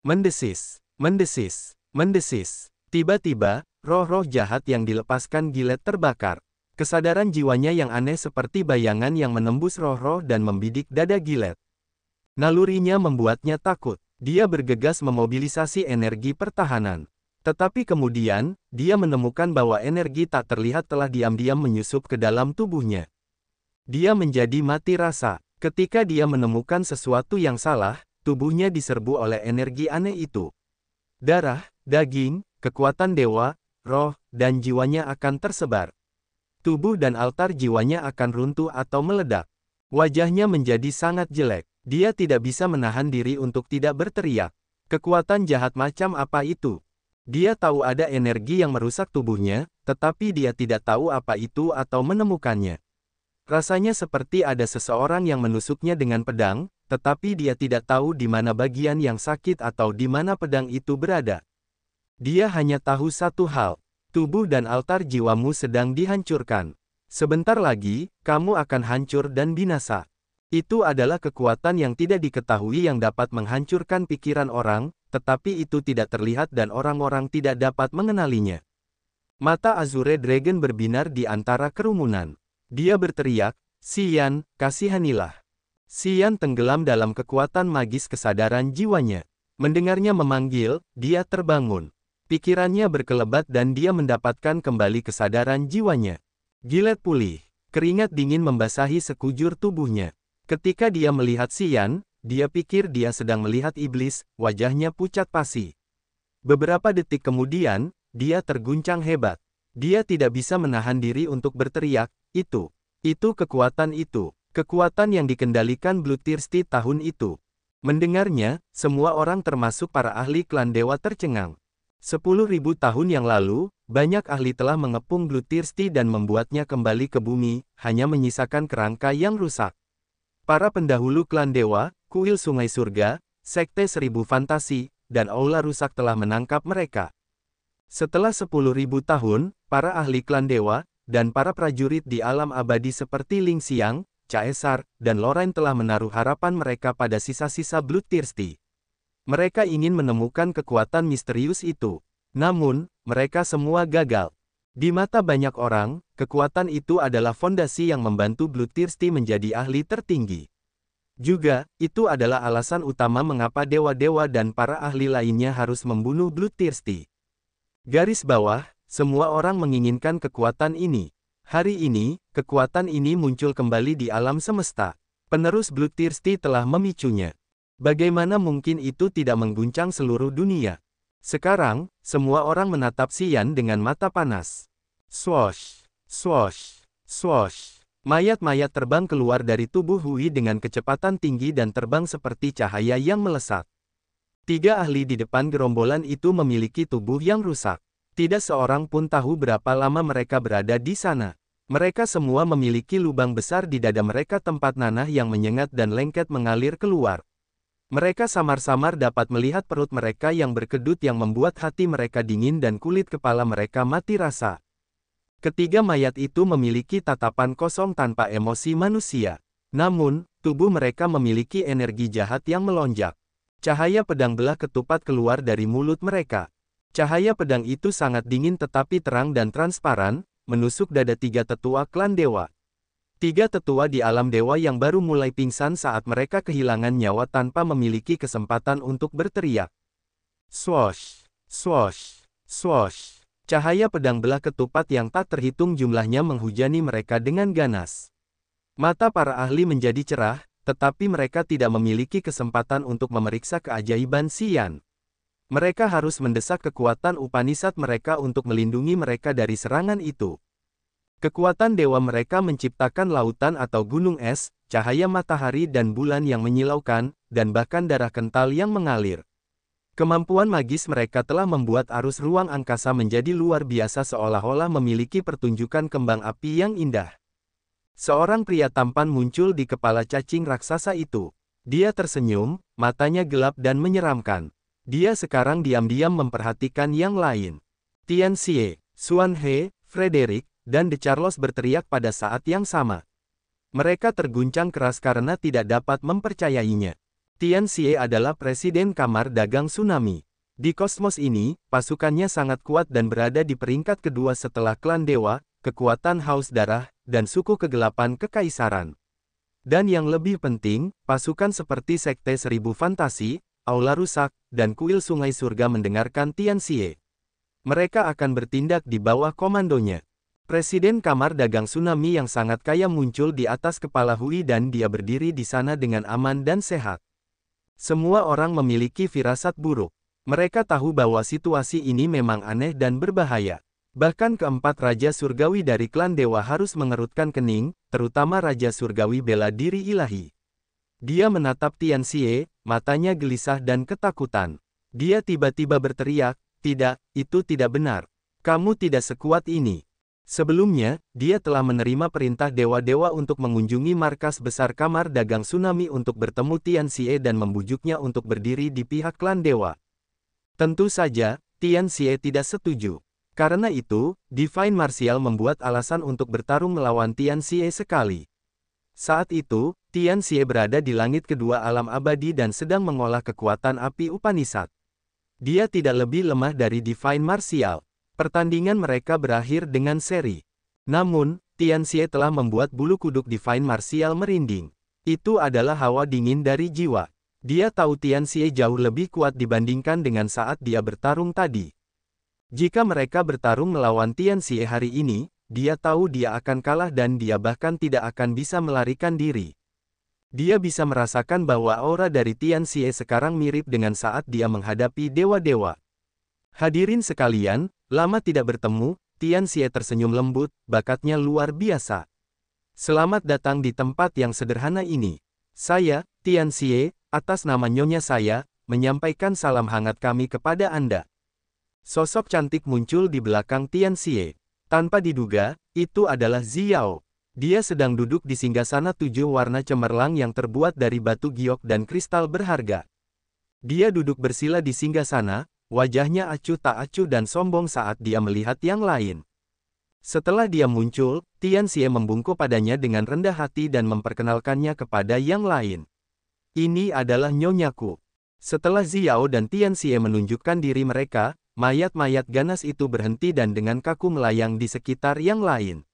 Mendesis, mendesis, mendesis. Tiba-tiba, roh-roh jahat yang dilepaskan Gilet terbakar. Kesadaran jiwanya yang aneh seperti bayangan yang menembus roh-roh dan membidik dada Gilet. Nalurinya membuatnya takut. Dia bergegas memobilisasi energi pertahanan. Tetapi kemudian, dia menemukan bahwa energi tak terlihat telah diam-diam menyusup ke dalam tubuhnya. Dia menjadi mati rasa. Ketika dia menemukan sesuatu yang salah, tubuhnya diserbu oleh energi aneh itu. Darah, daging, kekuatan dewa, roh, dan jiwanya akan tersebar. Tubuh dan altar jiwanya akan runtuh atau meledak. Wajahnya menjadi sangat jelek. Dia tidak bisa menahan diri untuk tidak berteriak. Kekuatan jahat macam apa itu? Dia tahu ada energi yang merusak tubuhnya, tetapi dia tidak tahu apa itu atau menemukannya. Rasanya seperti ada seseorang yang menusuknya dengan pedang, tetapi dia tidak tahu di mana bagian yang sakit atau di mana pedang itu berada. Dia hanya tahu satu hal, tubuh dan altar jiwamu sedang dihancurkan. Sebentar lagi, kamu akan hancur dan binasa. Itu adalah kekuatan yang tidak diketahui yang dapat menghancurkan pikiran orang, tetapi itu tidak terlihat dan orang-orang tidak dapat mengenalinya. Mata Azure Dragon berbinar di antara kerumunan. Dia berteriak, "Xian, kasihanilah." Xian tenggelam dalam kekuatan magis kesadaran jiwanya. Mendengarnya memanggil, dia terbangun. Pikirannya berkelebat dan dia mendapatkan kembali kesadaran jiwanya. Gilet pulih. Keringat dingin membasahi sekujur tubuhnya. Ketika dia melihat Xian, dia pikir dia sedang melihat iblis, wajahnya pucat pasi. Beberapa detik kemudian, dia terguncang hebat. Dia tidak bisa menahan diri untuk berteriak, itu kekuatan itu. Kekuatan yang dikendalikan Bloodthirsty tahun itu. Mendengarnya, semua orang termasuk para ahli klan dewa tercengang. 10.000 tahun yang lalu, banyak ahli telah mengepung Bloodthirsty dan membuatnya kembali ke bumi, hanya menyisakan kerangka yang rusak. Para pendahulu klan dewa, kuil sungai surga, sekte 1000 fantasi, dan aula rusak telah menangkap mereka. Setelah 10.000 tahun, para ahli klan dewa, dan para prajurit di alam abadi seperti Ling Xiang, Caesar, dan Lorraine telah menaruh harapan mereka pada sisa-sisa Bloodthirsty. Mereka ingin menemukan kekuatan misterius itu. Namun, mereka semua gagal. Di mata banyak orang, kekuatan itu adalah fondasi yang membantu Bloodthirsty menjadi ahli tertinggi. Juga, itu adalah alasan utama mengapa dewa-dewa dan para ahli lainnya harus membunuh Bloodthirsty. Garis bawah, semua orang menginginkan kekuatan ini. Hari ini, kekuatan ini muncul kembali di alam semesta. Penerus Bloodthirsty telah memicunya. Bagaimana mungkin itu tidak mengguncang seluruh dunia? Sekarang, semua orang menatap Xian dengan mata panas. Swosh, swosh, swosh. Mayat-mayat terbang keluar dari tubuh Hui dengan kecepatan tinggi dan terbang seperti cahaya yang melesat. 3 ahli di depan gerombolan itu memiliki tubuh yang rusak. Tidak seorang pun tahu berapa lama mereka berada di sana. Mereka semua memiliki lubang besar di dada mereka tempat nanah yang menyengat dan lengket mengalir keluar. Mereka samar-samar dapat melihat perut mereka yang berkedut yang membuat hati mereka dingin dan kulit kepala mereka mati rasa. Ketiga mayat itu memiliki tatapan kosong tanpa emosi manusia. Namun, tubuh mereka memiliki energi jahat yang melonjak. Cahaya pedang belah ketupat keluar dari mulut mereka. Cahaya pedang itu sangat dingin tetapi terang dan transparan, menusuk dada tiga tetua klan dewa. Tiga tetua di alam dewa yang baru mulai pingsan saat mereka kehilangan nyawa tanpa memiliki kesempatan untuk berteriak. Swosh, swosh, swosh. Cahaya pedang belah ketupat yang tak terhitung jumlahnya menghujani mereka dengan ganas. Mata para ahli menjadi cerah, tetapi mereka tidak memiliki kesempatan untuk memeriksa keajaiban Xian. Mereka harus mendesak kekuatan Upanishad mereka untuk melindungi mereka dari serangan itu. Kekuatan dewa mereka menciptakan lautan atau gunung es, cahaya matahari dan bulan yang menyilaukan, dan bahkan darah kental yang mengalir. Kemampuan magis mereka telah membuat arus ruang angkasa menjadi luar biasa seolah-olah memiliki pertunjukan kembang api yang indah. Seorang pria tampan muncul di kepala cacing raksasa itu. Dia tersenyum, matanya gelap dan menyeramkan. Dia sekarang diam-diam memperhatikan yang lain. Tian Xie, Xuan He, Frederick, dan De Charles berteriak pada saat yang sama. Mereka terguncang keras karena tidak dapat mempercayainya. Tian Xie adalah Presiden Kamar Dagang Tsunami. Di kosmos ini, pasukannya sangat kuat dan berada di peringkat kedua setelah klan dewa, kekuatan haus darah, dan suku kegelapan kekaisaran. Dan yang lebih penting, pasukan seperti Sekte Seribu Fantasi, Aula Rusak, dan Kuil Sungai Surga mendengarkan Tian Xie. Mereka akan bertindak di bawah komandonya. Presiden Kamar Dagang Tsunami yang sangat kaya muncul di atas kepala Hui dan dia berdiri di sana dengan aman dan sehat. Semua orang memiliki firasat buruk. Mereka tahu bahwa situasi ini memang aneh dan berbahaya. Bahkan keempat Raja Surgawi dari klan dewa harus mengerutkan kening, terutama Raja Surgawi bela diri ilahi. Dia menatap Tian Xie, matanya gelisah dan ketakutan. Dia tiba-tiba berteriak, "Tidak, itu tidak benar. Kamu tidak sekuat ini." Sebelumnya, dia telah menerima perintah dewa-dewa untuk mengunjungi markas besar Kamar Dagang Tsunami untuk bertemu Tian Xie dan membujuknya untuk berdiri di pihak klan dewa. Tentu saja, Tian Xie tidak setuju. Karena itu, Divine Martial membuat alasan untuk bertarung melawan Tian Xie sekali. Saat itu, Tian Xie berada di langit kedua alam abadi dan sedang mengolah kekuatan api Upanishad. Dia tidak lebih lemah dari Divine Martial. Pertandingan mereka berakhir dengan seri. Namun, Tian Xie telah membuat bulu kuduk Divine Martial merinding. Itu adalah hawa dingin dari jiwa. Dia tahu Tian Xie jauh lebih kuat dibandingkan dengan saat dia bertarung tadi. Jika mereka bertarung melawan Tian Xie hari ini, dia tahu dia akan kalah dan dia bahkan tidak akan bisa melarikan diri. Dia bisa merasakan bahwa aura dari Tian Xie sekarang mirip dengan saat dia menghadapi dewa-dewa. Hadirin sekalian, lama tidak bertemu, Tian Xie tersenyum lembut, bakatnya luar biasa. Selamat datang di tempat yang sederhana ini. Saya, Tian Xie, atas nama nyonya saya, menyampaikan salam hangat kami kepada Anda. Sosok cantik muncul di belakang Tian Xie. Tanpa diduga, itu adalah Xiao. Dia sedang duduk di singgasana 7 warna cemerlang yang terbuat dari batu giok dan kristal berharga. Dia duduk bersila di singgasana, wajahnya acuh tak acuh dan sombong saat dia melihat yang lain. Setelah dia muncul, Tian Xie membungkuk padanya dengan rendah hati dan memperkenalkannya kepada yang lain. Ini adalah nyonyaku. Setelah Xiao dan Tian Xie menunjukkan diri mereka, mayat-mayat ganas itu berhenti dan dengan kaku melayang di sekitar yang lain.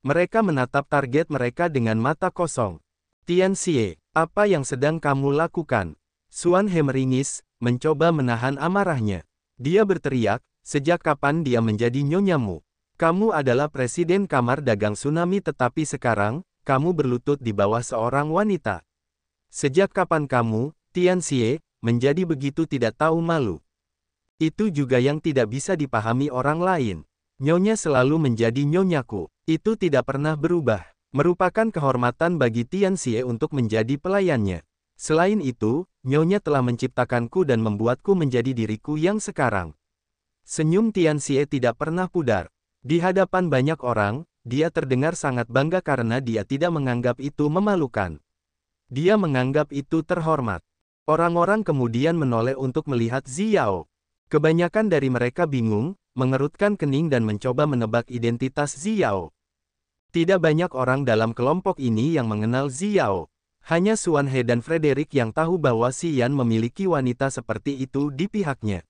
Mereka menatap target mereka dengan mata kosong. Tian Xie, apa yang sedang kamu lakukan? Xuan He meringis, mencoba menahan amarahnya. Dia berteriak, sejak kapan dia menjadi nyonyamu? Kamu adalah Presiden Kamar Dagang Tsunami tetapi sekarang, kamu berlutut di bawah seorang wanita. Sejak kapan kamu, Tian Xie, menjadi begitu tidak tahu malu? Itu juga yang tidak bisa dipahami orang lain. Nyonya selalu menjadi nyonyaku. Itu tidak pernah berubah. Merupakan kehormatan bagi Tian Xie untuk menjadi pelayannya. Selain itu, Nyonya telah menciptakanku dan membuatku menjadi diriku yang sekarang. Senyum Tian Xie tidak pernah pudar. Di hadapan banyak orang, dia terdengar sangat bangga karena dia tidak menganggap itu memalukan. Dia menganggap itu terhormat. Orang-orang kemudian menoleh untuk melihat Xiao. Kebanyakan dari mereka bingung, mengerutkan kening dan mencoba menebak identitas Xiao. Tidak banyak orang dalam kelompok ini yang mengenal Xiao. Hanya Xuan He dan Frederick yang tahu bahwa Xian memiliki wanita seperti itu di pihaknya.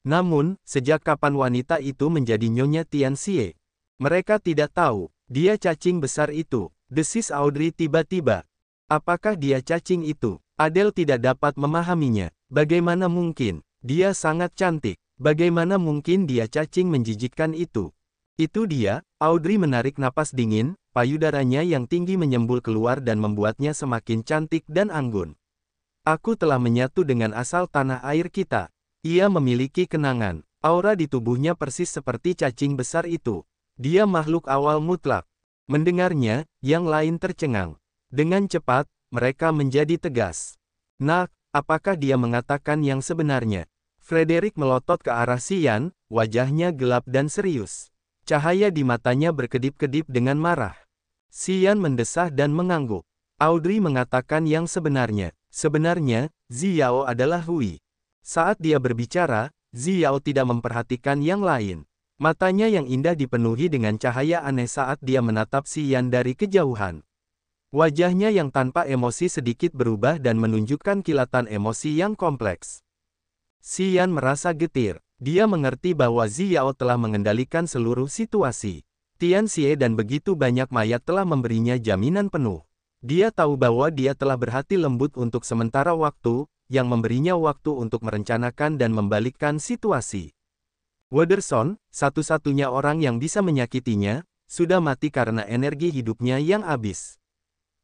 Namun, sejak kapan wanita itu menjadi Nyonya Tianxie? Mereka tidak tahu. Dia cacing besar itu, desis Audrey tiba-tiba. Apakah dia cacing itu? Adele tidak dapat memahaminya. Bagaimana mungkin? Dia sangat cantik. Bagaimana mungkin dia cacing menjijikkan itu? Itu dia. Audrey menarik napas dingin, payudaranya yang tinggi menyembul keluar dan membuatnya semakin cantik dan anggun. Aku telah menyatu dengan asal tanah air kita. Ia memiliki kenangan. Aura di tubuhnya persis seperti cacing besar itu. Dia makhluk awal mutlak. Mendengarnya, yang lain tercengang. Dengan cepat, mereka menjadi tegas. Nah, apakah dia mengatakan yang sebenarnya? Frederick melotot ke arah Xian, wajahnya gelap dan serius. Cahaya di matanya berkedip-kedip dengan marah. Xian mendesah dan mengangguk. Audrey mengatakan yang sebenarnya. Sebenarnya, Xiao adalah Hui. Saat dia berbicara, Xiao tidak memperhatikan yang lain. Matanya yang indah dipenuhi dengan cahaya aneh saat dia menatap Xian dari kejauhan. Wajahnya yang tanpa emosi sedikit berubah dan menunjukkan kilatan emosi yang kompleks. Xian merasa getir. Dia mengerti bahwa Xiao telah mengendalikan seluruh situasi. Tianxie dan begitu banyak mayat telah memberinya jaminan penuh. Dia tahu bahwa dia telah berhati lembut untuk sementara waktu, yang memberinya waktu untuk merencanakan dan membalikkan situasi. Wonderson, satu-satunya orang yang bisa menyakitinya, sudah mati karena energi hidupnya yang habis.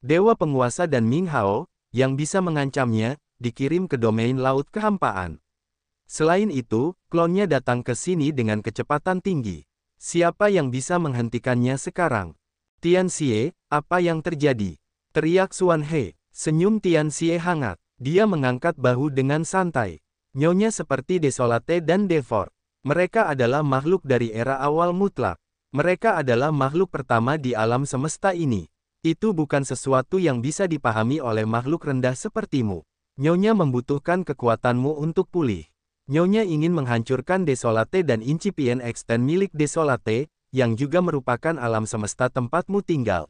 Dewa penguasa dan Ming Hao, yang bisa mengancamnya, dikirim ke domain laut kehampaan. Selain itu, klonnya datang ke sini dengan kecepatan tinggi. Siapa yang bisa menghentikannya sekarang? Tianxie, apa yang terjadi? Teriak Xuan He. Senyum Tianxie hangat. Dia mengangkat bahu dengan santai. Nyonya seperti Desolate dan Devor. Mereka adalah makhluk dari era awal mutlak. Mereka adalah makhluk pertama di alam semesta ini. Itu bukan sesuatu yang bisa dipahami oleh makhluk rendah sepertimu. Nyonya membutuhkan kekuatanmu untuk pulih. Nyonya ingin menghancurkan Desolate dan incipient extend milik Desolate, yang juga merupakan alam semesta tempatmu tinggal.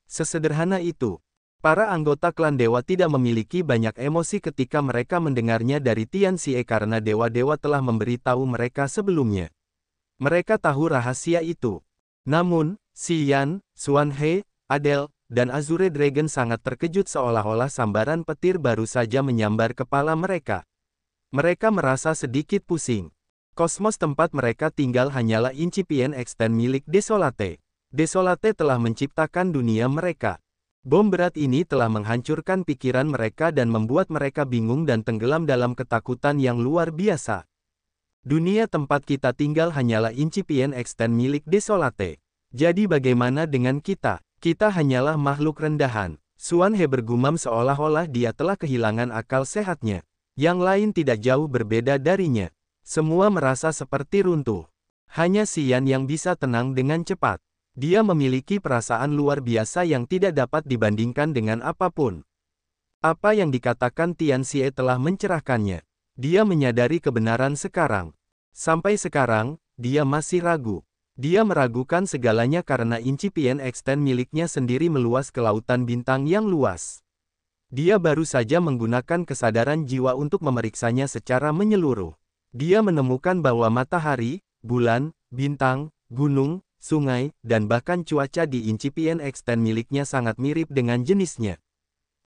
Sesederhana itu. Para anggota klan dewa tidak memiliki banyak emosi ketika mereka mendengarnya dari Tianxie karena dewa-dewa telah memberitahu mereka sebelumnya. Mereka tahu rahasia itu. Namun, Xian, Xuan He, Adele, dan Azure Dragon sangat terkejut seolah-olah sambaran petir baru saja menyambar kepala mereka. Mereka merasa sedikit pusing. Kosmos tempat mereka tinggal hanyalah incipient extend milik Desolate. Desolate telah menciptakan dunia mereka. Bom berat ini telah menghancurkan pikiran mereka dan membuat mereka bingung dan tenggelam dalam ketakutan yang luar biasa. Dunia tempat kita tinggal hanyalah incipient extend milik Desolate. Jadi bagaimana dengan kita? Kita hanyalah makhluk rendahan. Xuan He bergumam seolah-olah dia telah kehilangan akal sehatnya. Yang lain tidak jauh berbeda darinya. Semua merasa seperti runtuh. Hanya Xian yang bisa tenang dengan cepat. Dia memiliki perasaan luar biasa yang tidak dapat dibandingkan dengan apapun. Apa yang dikatakan Tianxie telah mencerahkannya. Dia menyadari kebenaran sekarang. Sampai sekarang, dia masih ragu. Dia meragukan segalanya karena incipient extend miliknya sendiri meluas ke lautan bintang yang luas. Dia baru saja menggunakan kesadaran jiwa untuk memeriksanya secara menyeluruh. Dia menemukan bahwa matahari, bulan, bintang, gunung, sungai, dan bahkan cuaca di incipient extend miliknya sangat mirip dengan jenisnya.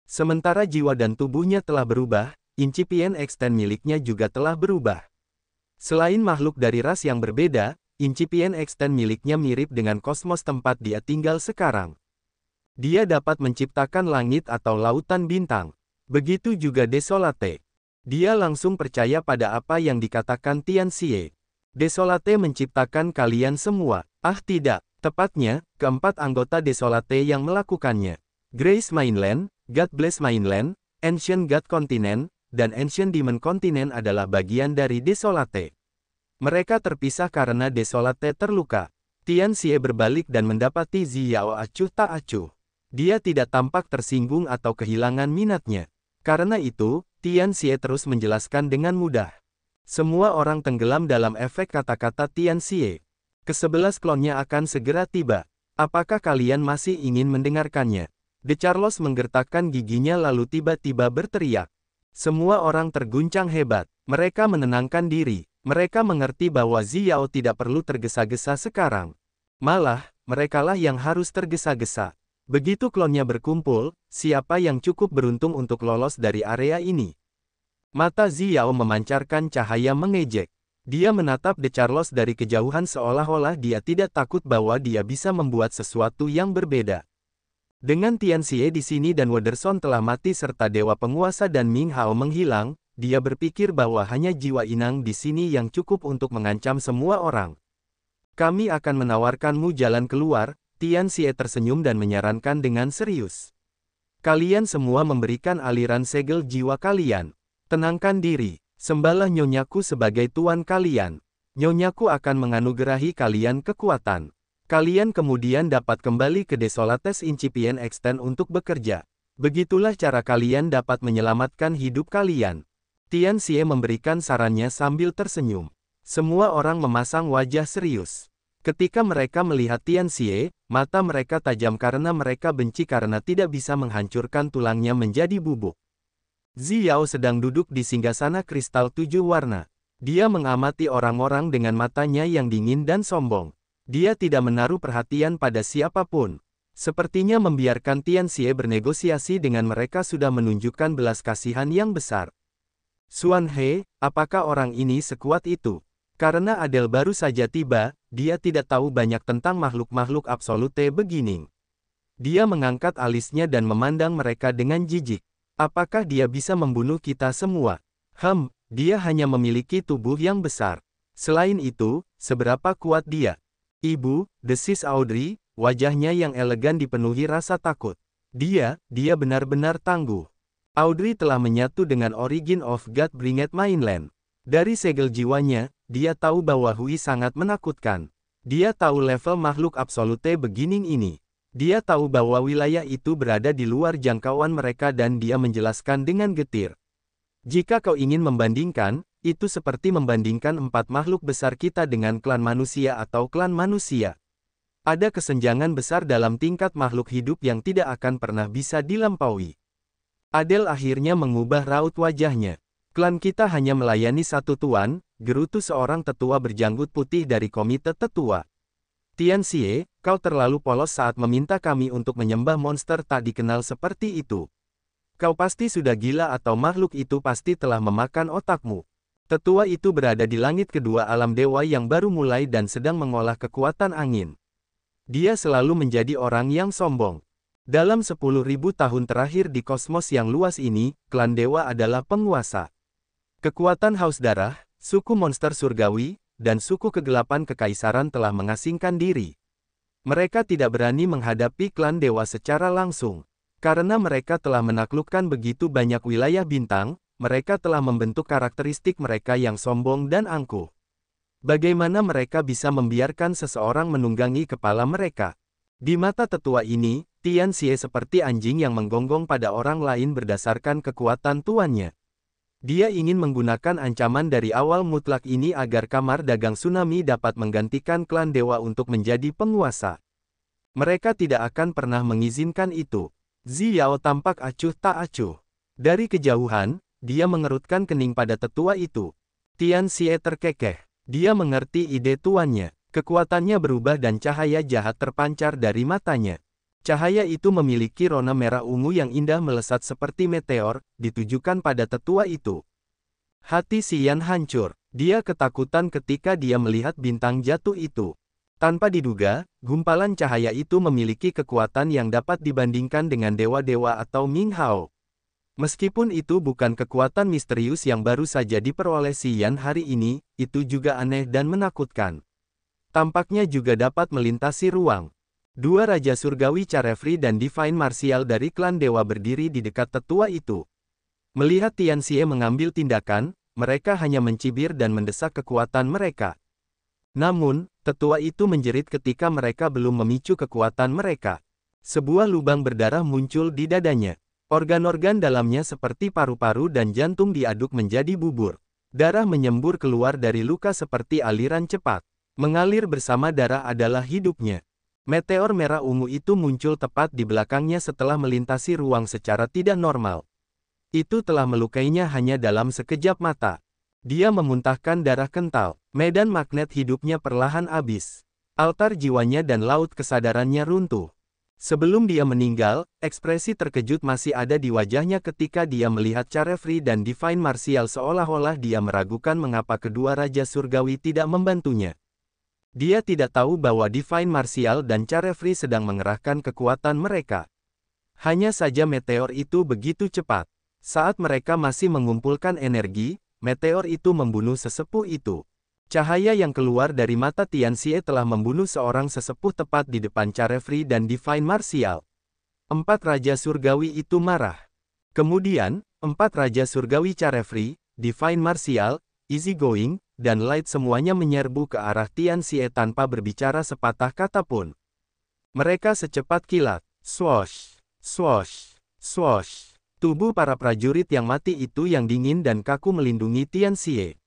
Sementara jiwa dan tubuhnya telah berubah, incipient extend miliknya juga telah berubah. Selain makhluk dari ras yang berbeda, incipient extend miliknya mirip dengan kosmos tempat dia tinggal sekarang. Dia dapat menciptakan langit atau lautan bintang. Begitu juga Desolate. Dia langsung percaya pada apa yang dikatakan Tianxie. Desolate menciptakan kalian semua. Ah tidak, tepatnya, keempat anggota Desolate yang melakukannya. Grace Mainland, God Bless Mainland, Ancient God Continent, dan Ancient Demon Continent adalah bagian dari Desolate. Mereka terpisah karena Desolate terluka. Tianxie berbalik dan mendapati Xiao acuh tak acuh. Dia tidak tampak tersinggung atau kehilangan minatnya. Karena itu, Tian Xie terus menjelaskan dengan mudah. Semua orang tenggelam dalam efek kata-kata Tian Xie. Ke-11 klonnya akan segera tiba. Apakah kalian masih ingin mendengarkannya? De Charlos menggertakkan giginya lalu tiba-tiba berteriak. Semua orang terguncang hebat. Mereka menenangkan diri. Mereka mengerti bahwa Ziao tidak perlu tergesa-gesa sekarang. Malah, merekalah yang harus tergesa-gesa. Begitu klonnya berkumpul, siapa yang cukup beruntung untuk lolos dari area ini? Mata Ziao memancarkan cahaya mengejek. Dia menatap De Charlos dari kejauhan seolah-olah dia tidak takut bahwa dia bisa membuat sesuatu yang berbeda. Dengan Tian Xie di sini dan Wederson telah mati serta Dewa Penguasa dan Ming Hao menghilang, dia berpikir bahwa hanya jiwa inang di sini yang cukup untuk mengancam semua orang. Kami akan menawarkanmu jalan keluar. Tian Xie tersenyum dan menyarankan dengan serius. Kalian semua memberikan aliran segel jiwa kalian. Tenangkan diri, sembahlah nyonyaku sebagai tuan kalian. Nyonyaku akan menganugerahi kalian kekuatan. Kalian kemudian dapat kembali ke Desolates Incipient Extend untuk bekerja. Begitulah cara kalian dapat menyelamatkan hidup kalian. Tian Xie memberikan sarannya sambil tersenyum. Semua orang memasang wajah serius. Ketika mereka melihat Tian Xie, mata mereka tajam karena mereka benci karena tidak bisa menghancurkan tulangnya menjadi bubuk. Ziao sedang duduk di singgasana kristal 7 warna. Dia mengamati orang-orang dengan matanya yang dingin dan sombong. Dia tidak menaruh perhatian pada siapapun. Sepertinya membiarkan Tian Xie bernegosiasi dengan mereka sudah menunjukkan belas kasihan yang besar. Xuan He, apakah orang ini sekuat itu? Karena Adele baru saja tiba, dia tidak tahu banyak tentang makhluk-makhluk absolute beginning. Dia mengangkat alisnya dan memandang mereka dengan jijik. Apakah dia bisa membunuh kita semua? Dia hanya memiliki tubuh yang besar. Selain itu, seberapa kuat dia? Ibu, desis Audrey, wajahnya yang elegan dipenuhi rasa takut. Dia benar-benar tangguh. Audrey telah menyatu dengan Origin of God Bringeth Mainland. Dari segel jiwanya, dia tahu bahwa Hui sangat menakutkan. Dia tahu level makhluk absolute beginning ini. Dia tahu bahwa wilayah itu berada di luar jangkauan mereka dan dia menjelaskan dengan getir. Jika kau ingin membandingkan, itu seperti membandingkan 4 makhluk besar kita dengan klan manusia atau klan manusia. Ada kesenjangan besar dalam tingkat makhluk hidup yang tidak akan pernah bisa dilampaui. Adele akhirnya mengubah raut wajahnya. Klan kita hanya melayani satu tuan, gerutu seorang tetua berjanggut putih dari komite tetua. Tian Xie, kau terlalu polos saat meminta kami untuk menyembah monster tak dikenal seperti itu. Kau pasti sudah gila atau makhluk itu pasti telah memakan otakmu. Tetua itu berada di langit kedua alam dewa yang baru mulai dan sedang mengolah kekuatan angin. Dia selalu menjadi orang yang sombong. Dalam 10.000 tahun terakhir di kosmos yang luas ini, klan dewa adalah penguasa. Kekuatan haus darah, suku monster surgawi, dan suku kegelapan kekaisaran telah mengasingkan diri. Mereka tidak berani menghadapi klan dewa secara langsung. Karena mereka telah menaklukkan begitu banyak wilayah bintang, mereka telah membentuk karakteristik mereka yang sombong dan angkuh. Bagaimana mereka bisa membiarkan seseorang menunggangi kepala mereka? Di mata tetua ini, Tian Xie seperti anjing yang menggonggong pada orang lain berdasarkan kekuatan tuannya. Dia ingin menggunakan ancaman dari awal mutlak ini agar kamar dagang tsunami dapat menggantikan klan dewa untuk menjadi penguasa. Mereka tidak akan pernah mengizinkan itu. Ziao tampak acuh tak acuh. Dari kejauhan, dia mengerutkan kening pada tetua itu. Tian Xie terkekeh. Dia mengerti ide tuannya. Kekuatannya berubah dan cahaya jahat terpancar dari matanya. Cahaya itu memiliki rona merah ungu yang indah melesat seperti meteor, ditujukan pada tetua itu. Hati Xian hancur. Dia ketakutan ketika dia melihat bintang jatuh itu. Tanpa diduga, gumpalan cahaya itu memiliki kekuatan yang dapat dibandingkan dengan dewa-dewa atau Ming Hao. Meskipun itu bukan kekuatan misterius yang baru saja diperoleh Xian hari ini, itu juga aneh dan menakutkan. Tampaknya juga dapat melintasi ruang. Dua Raja Surgawi Carefree dan Divine Martial dari klan dewa berdiri di dekat tetua itu. Melihat Tian Xie mengambil tindakan, mereka hanya mencibir dan mendesak kekuatan mereka. Namun, tetua itu menjerit ketika mereka belum memicu kekuatan mereka. Sebuah lubang berdarah muncul di dadanya. Organ-organ dalamnya seperti paru-paru dan jantung diaduk menjadi bubur. Darah menyembur keluar dari luka seperti aliran cepat. Mengalir bersama darah adalah hidupnya. Meteor merah ungu itu muncul tepat di belakangnya setelah melintasi ruang secara tidak normal. Itu telah melukainya hanya dalam sekejap mata. Dia memuntahkan darah kental. Medan magnet hidupnya perlahan habis. Altar jiwanya dan laut kesadarannya runtuh. Sebelum dia meninggal, ekspresi terkejut masih ada di wajahnya ketika dia melihat Carefree dan Divine Martial seolah-olah dia meragukan mengapa kedua Raja Surgawi tidak membantunya. Dia tidak tahu bahwa Divine Martial dan Carefree sedang mengerahkan kekuatan mereka. Hanya saja meteor itu begitu cepat. Saat mereka masih mengumpulkan energi, meteor itu membunuh sesepuh itu. Cahaya yang keluar dari mata Tianxie telah membunuh seorang sesepuh tepat di depan Carefree dan Divine Martial. 4 Raja Surgawi itu marah. Kemudian, 4 Raja Surgawi Carefree, Divine Martial, Easygoing, dan Light semuanya menyerbu ke arah Tianxie tanpa berbicara sepatah kata pun. Mereka secepat kilat. Swosh, swosh, swosh. Tubuh para prajurit yang mati itu yang dingin dan kaku melindungi Tianxie.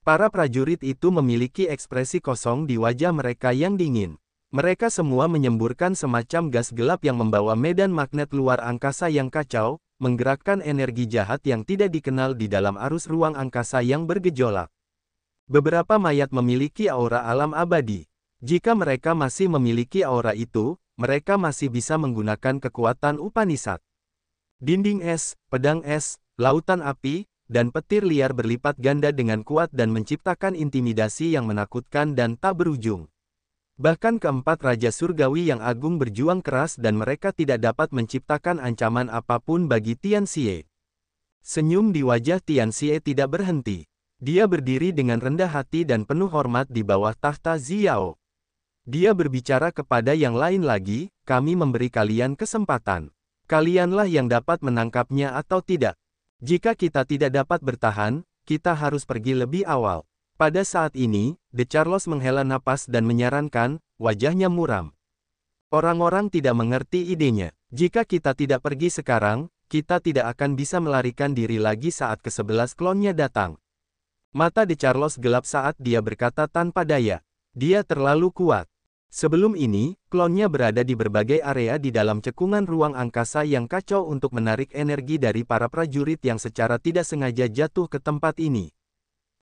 Para prajurit itu memiliki ekspresi kosong di wajah mereka yang dingin. Mereka semua menyemburkan semacam gas gelap yang membawa medan magnet luar angkasa yang kacau, menggerakkan energi jahat yang tidak dikenal di dalam arus ruang angkasa yang bergejolak. Beberapa mayat memiliki aura alam abadi. Jika mereka masih memiliki aura itu, mereka masih bisa menggunakan kekuatan Upanishad. Dinding es, pedang es, lautan api, dan petir liar berlipat ganda dengan kuat dan menciptakan intimidasi yang menakutkan dan tak berujung. Bahkan keempat Raja Surgawi yang agung berjuang keras dan mereka tidak dapat menciptakan ancaman apapun bagi Tianxie. Senyum di wajah Tianxie tidak berhenti. Dia berdiri dengan rendah hati dan penuh hormat di bawah tahta Xiao. Dia berbicara kepada yang lain lagi, kami memberi kalian kesempatan. Kalianlah yang dapat menangkapnya atau tidak. Jika kita tidak dapat bertahan, kita harus pergi lebih awal. Pada saat ini, De Charlos menghela napas dan menyarankan, wajahnya muram. Orang-orang tidak mengerti idenya. Jika kita tidak pergi sekarang, kita tidak akan bisa melarikan diri lagi saat ke-11 klonnya datang. Mata De Charlos gelap saat dia berkata tanpa daya. Dia terlalu kuat. Sebelum ini, klonnya berada di berbagai area di dalam cekungan ruang angkasa yang kacau untuk menarik energi dari para prajurit yang secara tidak sengaja jatuh ke tempat ini.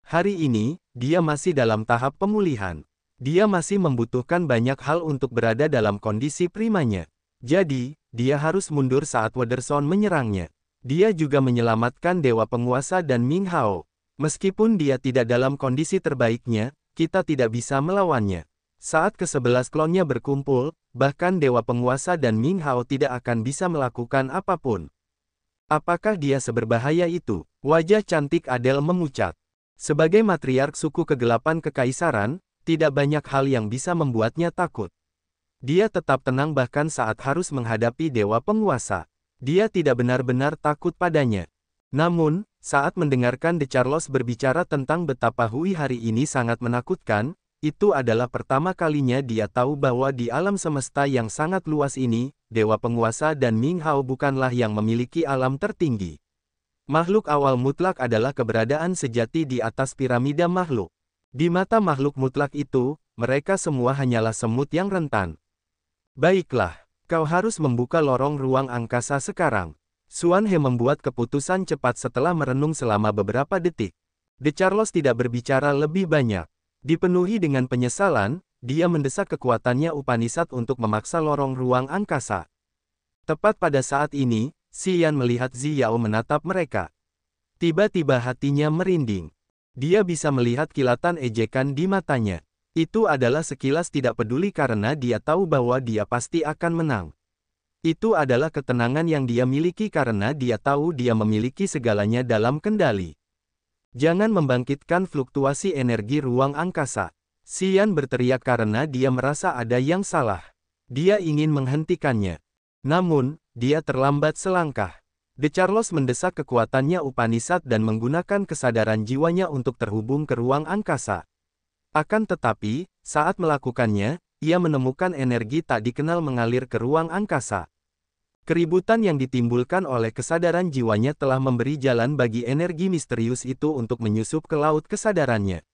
Hari ini, dia masih dalam tahap pemulihan. Dia masih membutuhkan banyak hal untuk berada dalam kondisi primanya. Jadi, dia harus mundur saat Wederson menyerangnya. Dia juga menyelamatkan Dewa Penguasa dan Ming Hao. Meskipun dia tidak dalam kondisi terbaiknya, kita tidak bisa melawannya. Saat ke-11 klonnya berkumpul, bahkan Dewa Penguasa dan Ming Hao tidak akan bisa melakukan apapun. Apakah dia seberbahaya itu? Wajah cantik Adele memucat. Sebagai matriark suku kegelapan kekaisaran, tidak banyak hal yang bisa membuatnya takut. Dia tetap tenang bahkan saat harus menghadapi Dewa Penguasa. Dia tidak benar-benar takut padanya. Namun, saat mendengarkan De Charlos berbicara tentang betapa Hui hari ini sangat menakutkan, itu adalah pertama kalinya dia tahu bahwa di alam semesta yang sangat luas ini, Dewa Penguasa dan Ming Hao bukanlah yang memiliki alam tertinggi. Makhluk awal mutlak adalah keberadaan sejati di atas piramida makhluk. Di mata makhluk mutlak itu, mereka semua hanyalah semut yang rentan. Baiklah, kau harus membuka lorong ruang angkasa sekarang. Xuan He membuat keputusan cepat setelah merenung selama beberapa detik. De Charlos tidak berbicara lebih banyak. Dipenuhi dengan penyesalan, dia mendesak kekuatannya Upanishad untuk memaksa lorong ruang angkasa. Tepat pada saat ini, Xian melihat Xiao menatap mereka. Tiba-tiba hatinya merinding. Dia bisa melihat kilatan ejekan di matanya. Itu adalah sekilas tidak peduli karena dia tahu bahwa dia pasti akan menang. Itu adalah ketenangan yang dia miliki karena dia tahu dia memiliki segalanya dalam kendali. Jangan membangkitkan fluktuasi energi ruang angkasa. Xian berteriak karena dia merasa ada yang salah. Dia ingin menghentikannya. Namun, dia terlambat selangkah. De Charlos mendesak kekuatannya Upanishad dan menggunakan kesadaran jiwanya untuk terhubung ke ruang angkasa. Akan tetapi, saat melakukannya, ia menemukan energi tak dikenal mengalir ke ruang angkasa. Keributan yang ditimbulkan oleh kesadaran jiwanya telah memberi jalan bagi energi misterius itu untuk menyusup ke laut kesadarannya.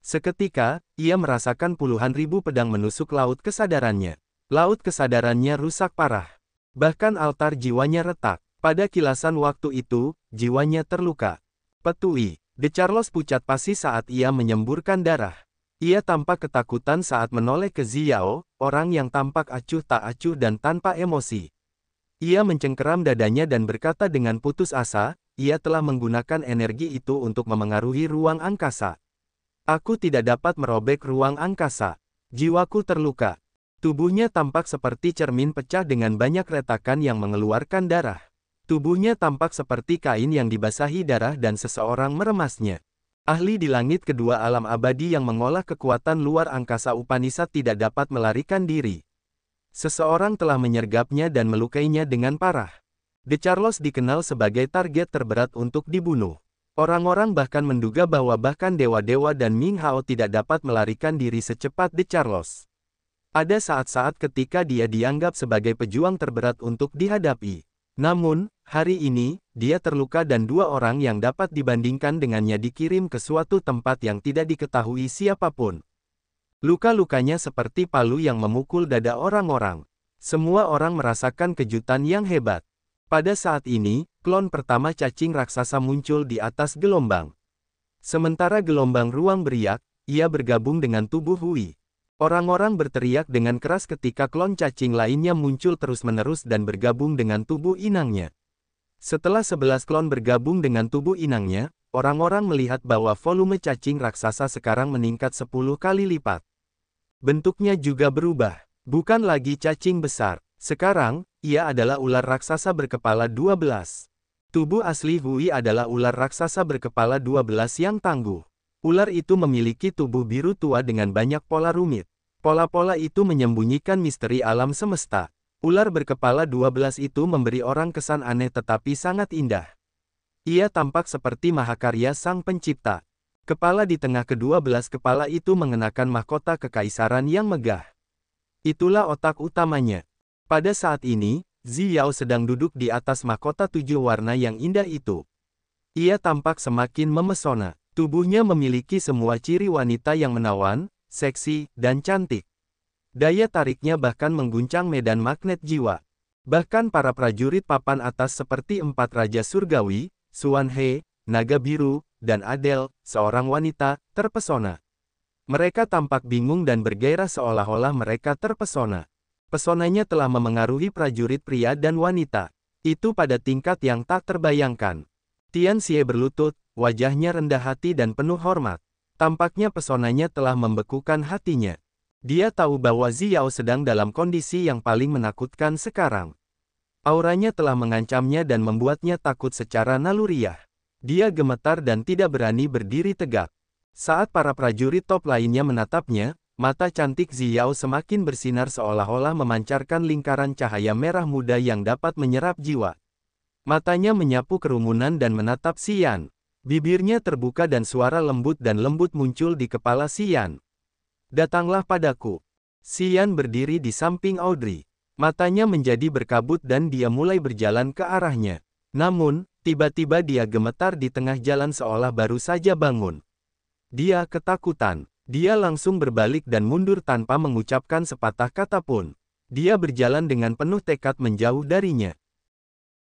Seketika, ia merasakan puluhan ribu pedang menusuk laut kesadarannya. Laut kesadarannya rusak parah. Bahkan altar jiwanya retak. Pada kilasan waktu itu, jiwanya terluka. Petui, De Charles pucat pasi saat ia menyemburkan darah. Ia tampak ketakutan saat menoleh ke Xiao, orang yang tampak acuh tak acuh dan tanpa emosi. Ia mencengkeram dadanya dan berkata dengan putus asa, ia telah menggunakan energi itu untuk memengaruhi ruang angkasa. Aku tidak dapat merobek ruang angkasa. Jiwaku terluka. Tubuhnya tampak seperti cermin pecah dengan banyak retakan yang mengeluarkan darah. Tubuhnya tampak seperti kain yang dibasahi darah dan seseorang meremasnya. Ahli di langit kedua alam abadi yang mengolah kekuatan luar angkasa Upanishad tidak dapat melarikan diri. Seseorang telah menyergapnya dan melukainya dengan parah. De Charles dikenal sebagai target terberat untuk dibunuh. Orang-orang bahkan menduga bahwa bahkan dewa-dewa dan Ming Hao tidak dapat melarikan diri secepat De Charles. Ada saat-saat ketika dia dianggap sebagai pejuang terberat untuk dihadapi. Namun, hari ini, dia terluka dan dua orang yang dapat dibandingkan dengannya dikirim ke suatu tempat yang tidak diketahui siapapun. Luka-lukanya seperti palu yang memukul dada orang-orang. Semua orang merasakan kejutan yang hebat. Pada saat ini, klon pertama cacing raksasa muncul di atas gelombang. Sementara gelombang ruang beriak, ia bergabung dengan tubuh Hui. Orang-orang berteriak dengan keras ketika klon cacing lainnya muncul terus-menerus dan bergabung dengan tubuh inangnya. Setelah 11 klon bergabung dengan tubuh inangnya, orang-orang melihat bahwa volume cacing raksasa sekarang meningkat 10 kali lipat. Bentuknya juga berubah. Bukan lagi cacing besar. Sekarang, ia adalah ular raksasa berkepala 12. Tubuh asli Hui adalah ular raksasa berkepala 12 yang tangguh. Ular itu memiliki tubuh biru tua dengan banyak pola rumit. Pola-pola itu menyembunyikan misteri alam semesta. Ular berkepala 12 itu memberi orang kesan aneh tetapi sangat indah. Ia tampak seperti mahakarya sang pencipta. Kepala di tengah ke-12 kepala itu mengenakan mahkota kekaisaran yang megah. Itulah otak utamanya. Pada saat ini, Xiao sedang duduk di atas mahkota 7 warna yang indah itu. Ia tampak semakin memesona. Tubuhnya memiliki semua ciri wanita yang menawan, seksi, dan cantik. Daya tariknya bahkan mengguncang medan magnet jiwa. Bahkan para prajurit papan atas seperti 4 Raja Surgawi, Xuan He, Naga Biru, dan Adele, seorang wanita, terpesona. Mereka tampak bingung dan bergairah seolah-olah mereka terpesona. Pesonanya telah memengaruhi prajurit pria dan wanita. Itu pada tingkat yang tak terbayangkan. Tian Xie berlutut, wajahnya rendah hati dan penuh hormat. Tampaknya pesonanya telah membekukan hatinya. Dia tahu bahwa Xiao sedang dalam kondisi yang paling menakutkan sekarang. Auranya telah mengancamnya dan membuatnya takut secara naluriah. Dia gemetar dan tidak berani berdiri tegak. Saat para prajurit top lainnya menatapnya, mata cantik Xiao semakin bersinar seolah-olah memancarkan lingkaran cahaya merah muda yang dapat menyerap jiwa. Matanya menyapu kerumunan dan menatap Xian. Bibirnya terbuka dan suara lembut muncul di kepala Xian. Datanglah padaku. Xian berdiri di samping Audrey. Matanya menjadi berkabut dan dia mulai berjalan ke arahnya. Namun, tiba-tiba dia gemetar di tengah jalan seolah baru saja bangun. Dia ketakutan. Dia langsung berbalik dan mundur tanpa mengucapkan sepatah kata pun. Dia berjalan dengan penuh tekad menjauh darinya.